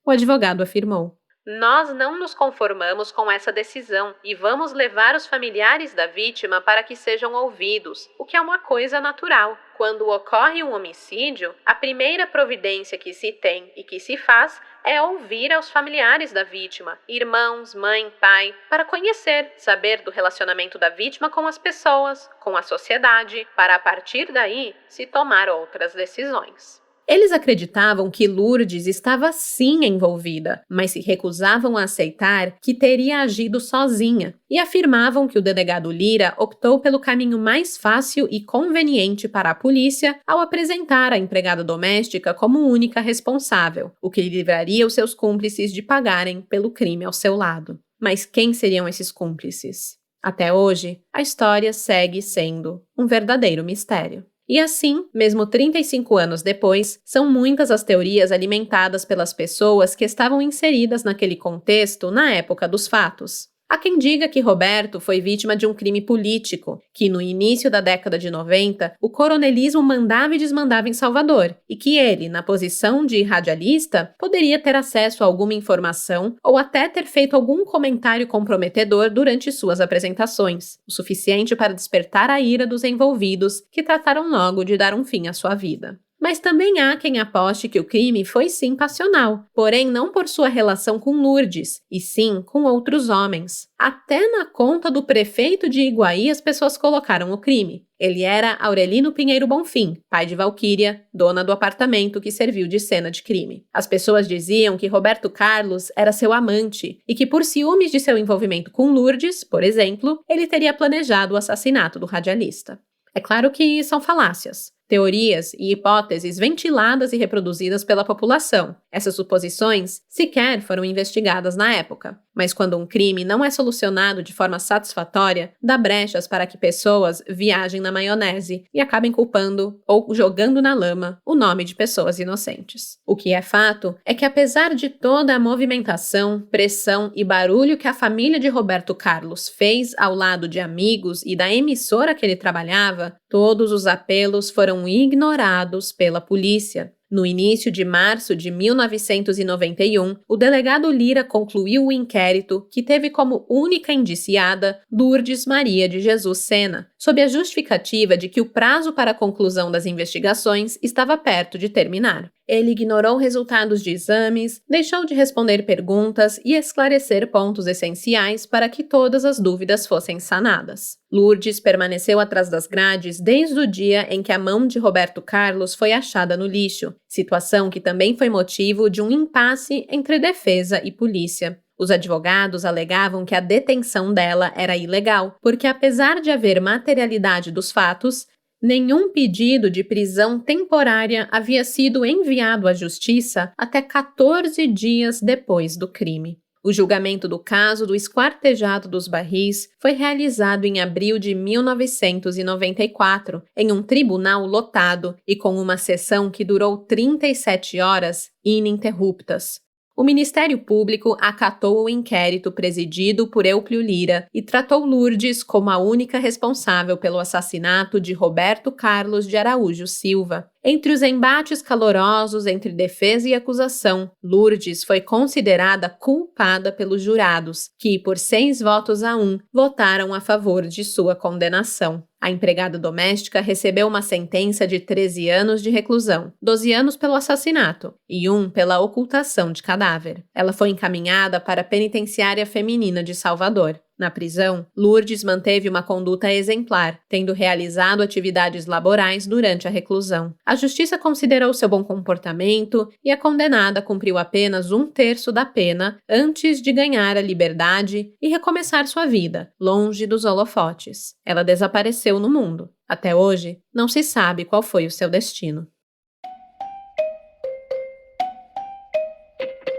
o advogado afirmou. Nós não nos conformamos com essa decisão e vamos levar os familiares da vítima para que sejam ouvidos, o que é uma coisa natural. Quando ocorre um homicídio, a primeira providência que se tem e que se faz é ouvir aos familiares da vítima, irmãos, mãe, pai, para conhecer, saber do relacionamento da vítima com as pessoas, com a sociedade, para a partir daí se tomar outras decisões. Eles acreditavam que Lourdes estava sim envolvida, mas se recusavam a aceitar que teria agido sozinha e afirmavam que o delegado Lira optou pelo caminho mais fácil e conveniente para a polícia ao apresentar a empregada doméstica como única responsável, o que livraria os seus cúmplices de pagarem pelo crime ao seu lado. Mas quem seriam esses cúmplices? Até hoje, a história segue sendo um verdadeiro mistério. E assim, mesmo 35 anos depois, são muitas as teorias alimentadas pelas pessoas que estavam inseridas naquele contexto na época dos fatos. Há quem diga que Roberto foi vítima de um crime político, que no início da década de 90, o coronelismo mandava e desmandava em Salvador, e que ele, na posição de radialista, poderia ter acesso a alguma informação ou até ter feito algum comentário comprometedor durante suas apresentações, o suficiente para despertar a ira dos envolvidos, que trataram logo de dar um fim à sua vida. Mas também há quem aposte que o crime foi sim passional, porém não por sua relação com Lourdes, e sim com outros homens. Até na conta do prefeito de Iguaí as pessoas colocaram o crime. Ele era Aurelino Pinheiro Bonfim, pai de Valquíria, dona do apartamento que serviu de cena de crime. As pessoas diziam que Roberto Carlos era seu amante e que por ciúmes de seu envolvimento com Lourdes, por exemplo, ele teria planejado o assassinato do radialista. É claro que são falácias. Teorias e hipóteses ventiladas e reproduzidas pela população. Essas suposições sequer foram investigadas na época. Mas quando um crime não é solucionado de forma satisfatória, dá brechas para que pessoas viajem na maionese e acabem culpando ou jogando na lama o nome de pessoas inocentes. O que é fato é que apesar de toda a movimentação, pressão e barulho que a família de Roberto Carlos fez ao lado de amigos e da emissora que ele trabalhava, todos os apelos foram ignorados pela polícia. No início de março de 1991, o delegado Lira concluiu o inquérito, que teve como única indiciada Lourdes Maria de Jesus Sena, sob a justificativa de que o prazo para a conclusão das investigações estava perto de terminar. Ele ignorou resultados de exames, deixou de responder perguntas e esclarecer pontos essenciais para que todas as dúvidas fossem sanadas. Lourdes permaneceu atrás das grades desde o dia em que a mão de Roberto Carlos foi achada no lixo, situação que também foi motivo de um impasse entre defesa e polícia. Os advogados alegavam que a detenção dela era ilegal, porque apesar de haver materialidade dos fatos, nenhum pedido de prisão temporária havia sido enviado à justiça até 14 dias depois do crime. O julgamento do caso do esquartejado dos Barris foi realizado em abril de 1994, em um tribunal lotado e com uma sessão que durou 37 horas ininterruptas. O Ministério Público acatou o inquérito presidido por Eupílio Lira e tratou Lourdes como a única responsável pelo assassinato de Roberto Carlos de Araújo Silva. Entre os embates calorosos entre defesa e acusação, Lourdes foi considerada culpada pelos jurados, que, por 6-1, votaram a favor de sua condenação. A empregada doméstica recebeu uma sentença de 13 anos de reclusão, 12 anos pelo assassinato e 1 pela ocultação de cadáver. Ela foi encaminhada para a Penitenciária Feminina de Salvador. Na prisão, Lourdes manteve uma conduta exemplar, tendo realizado atividades laborais durante a reclusão. A justiça considerou seu bom comportamento e a condenada cumpriu apenas 1/3 da pena antes de ganhar a liberdade e recomeçar sua vida, longe dos holofotes. Ela desapareceu no mundo. Até hoje, não se sabe qual foi o seu destino.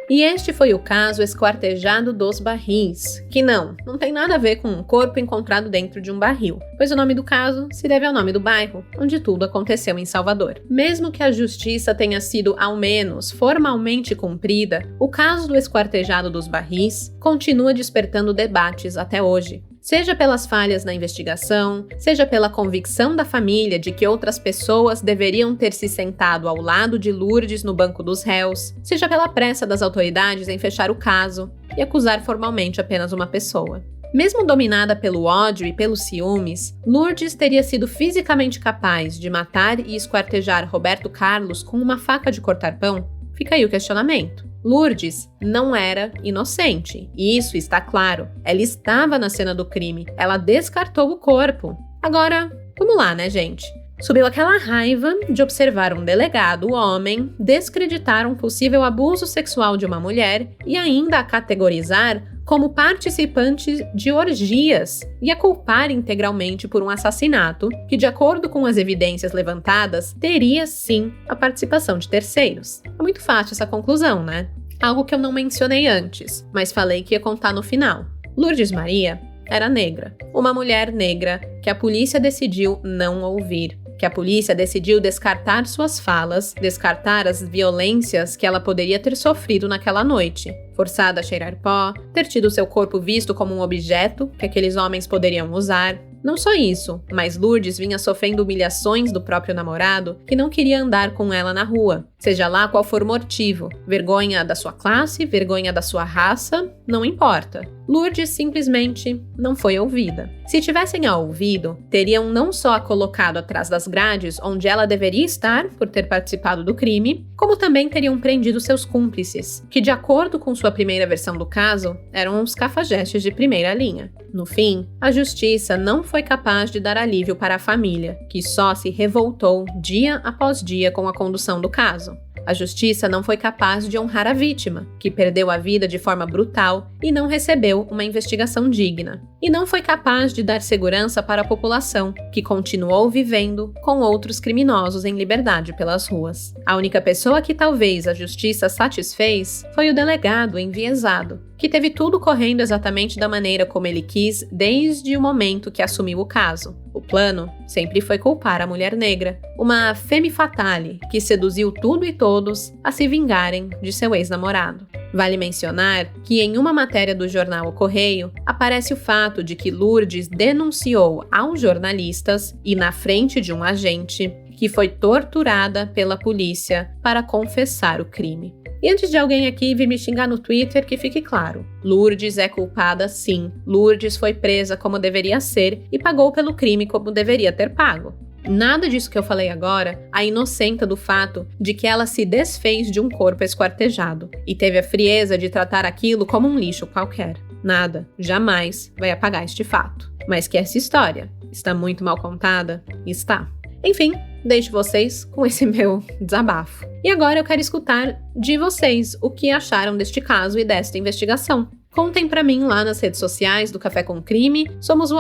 E este foi o caso esquartejado dos Barris, que não tem nada a ver com um corpo encontrado dentro de um barril, pois o nome do caso se deve ao nome do bairro, onde tudo aconteceu em Salvador. Mesmo que a justiça tenha sido, ao menos, formalmente cumprida, o caso do esquartejado dos Barris continua despertando debates até hoje. Seja pelas falhas na investigação, seja pela convicção da família de que outras pessoas deveriam ter se sentado ao lado de Lourdes no banco dos réus, seja pela pressa das autoridades em fechar o caso e acusar formalmente apenas uma pessoa. Mesmo dominada pelo ódio e pelos ciúmes, Lourdes teria sido fisicamente capaz de matar e esquartejar Roberto Carlos com uma faca de cortar pão? Fica aí o questionamento. Lourdes não era inocente, e isso está claro. Ela estava na cena do crime, ela descartou o corpo. Agora, vamos lá, né, gente? Subiu aquela raiva de observar um delegado homem descreditar um possível abuso sexual de uma mulher e ainda a categorizar como participante de orgias e a culpar integralmente por um assassinato que, de acordo com as evidências levantadas, teria sim a participação de terceiros. É muito fácil essa conclusão, né? Algo que eu não mencionei antes, mas falei que ia contar no final. Lourdes Maria era negra, uma mulher negra que a polícia decidiu não ouvir, que a polícia decidiu descartar suas falas, descartar as violências que ela poderia ter sofrido naquela noite. Forçada a cheirar pó, ter tido seu corpo visto como um objeto que aqueles homens poderiam usar. Não só isso, mas Lourdes vinha sofrendo humilhações do próprio namorado que não queria andar com ela na rua, seja lá qual for o motivo. Vergonha da sua classe, vergonha da sua raça, não importa. Lourdes simplesmente não foi ouvida. Se tivessem a ouvido, teriam não só a colocado atrás das grades onde ela deveria estar por ter participado do crime, como também teriam prendido seus cúmplices, que de acordo com sua primeira versão do caso, eram os cafajestes de primeira linha. No fim, a justiça não foi capaz de dar alívio para a família, que só se revoltou dia após dia com a condução do caso. A justiça não foi capaz de honrar a vítima, que perdeu a vida de forma brutal e não recebeu uma investigação digna. E não foi capaz de dar segurança para a população, que continuou vivendo com outros criminosos em liberdade pelas ruas. A única pessoa que talvez a justiça satisfez foi o delegado enviesado, que teve tudo correndo exatamente da maneira como ele quis desde o momento que assumiu o caso. O plano sempre foi culpar a mulher negra, uma femme fatale que seduziu tudo e todos a se vingarem de seu ex-namorado. Vale mencionar que em uma matéria do jornal O Correio aparece o fato de que Lourdes denunciou aos jornalistas e na frente de um agente que foi torturada pela polícia para confessar o crime. E antes de alguém aqui vir me xingar no Twitter, que fique claro, Lourdes é culpada sim. Lourdes foi presa como deveria ser e pagou pelo crime como deveria ter pago. Nada disso que eu falei agora a inocenta do fato de que ela se desfez de um corpo esquartejado e teve a frieza de tratar aquilo como um lixo qualquer. Nada, jamais vai apagar este fato. Mas que essa história está muito mal contada? Está. Enfim, deixo vocês com esse meu desabafo. E agora eu quero escutar de vocês o que acharam deste caso e desta investigação. Contem pra mim lá nas redes sociais do Café com Crime, somos o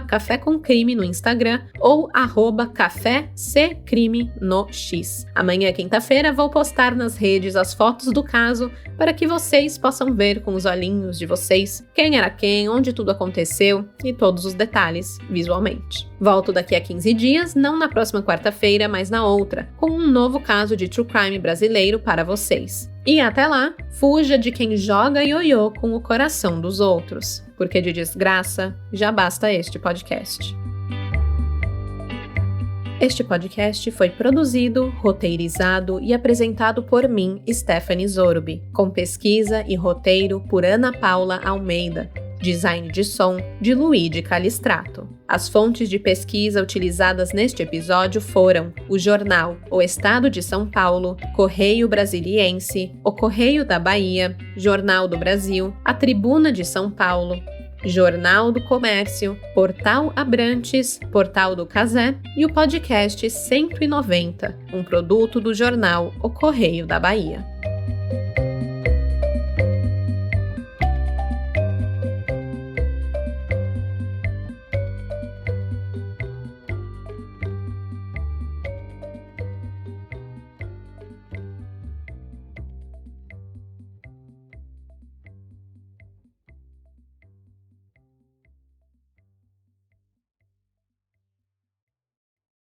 @Café com Crime no Instagram ou @CaféCcrime no X. Amanhã, quinta-feira, vou postar nas redes as fotos do caso para que vocês possam ver com os olhinhos de vocês quem era quem, onde tudo aconteceu e todos os detalhes visualmente. Volto daqui a 15 dias, não na próxima quarta-feira, mas na outra, com um novo caso de true crime brasileiro para vocês. E até lá, fuja de quem joga ioiô com o coração dos outros, porque de desgraça já basta este podcast. Este podcast foi produzido, roteirizado e apresentado por mim, Stephanie Zorubi, com pesquisa e roteiro por Ana Paula Almeida. Design de som de Luigi Calistrato. As fontes de pesquisa utilizadas neste episódio foram o jornal O Estado de São Paulo, Correio Brasiliense, O Correio da Bahia, Jornal do Brasil, A Tribuna de São Paulo, Jornal do Comércio, Portal Abrantes, Portal do Cazé e o podcast 190, um produto do jornal O Correio da Bahia.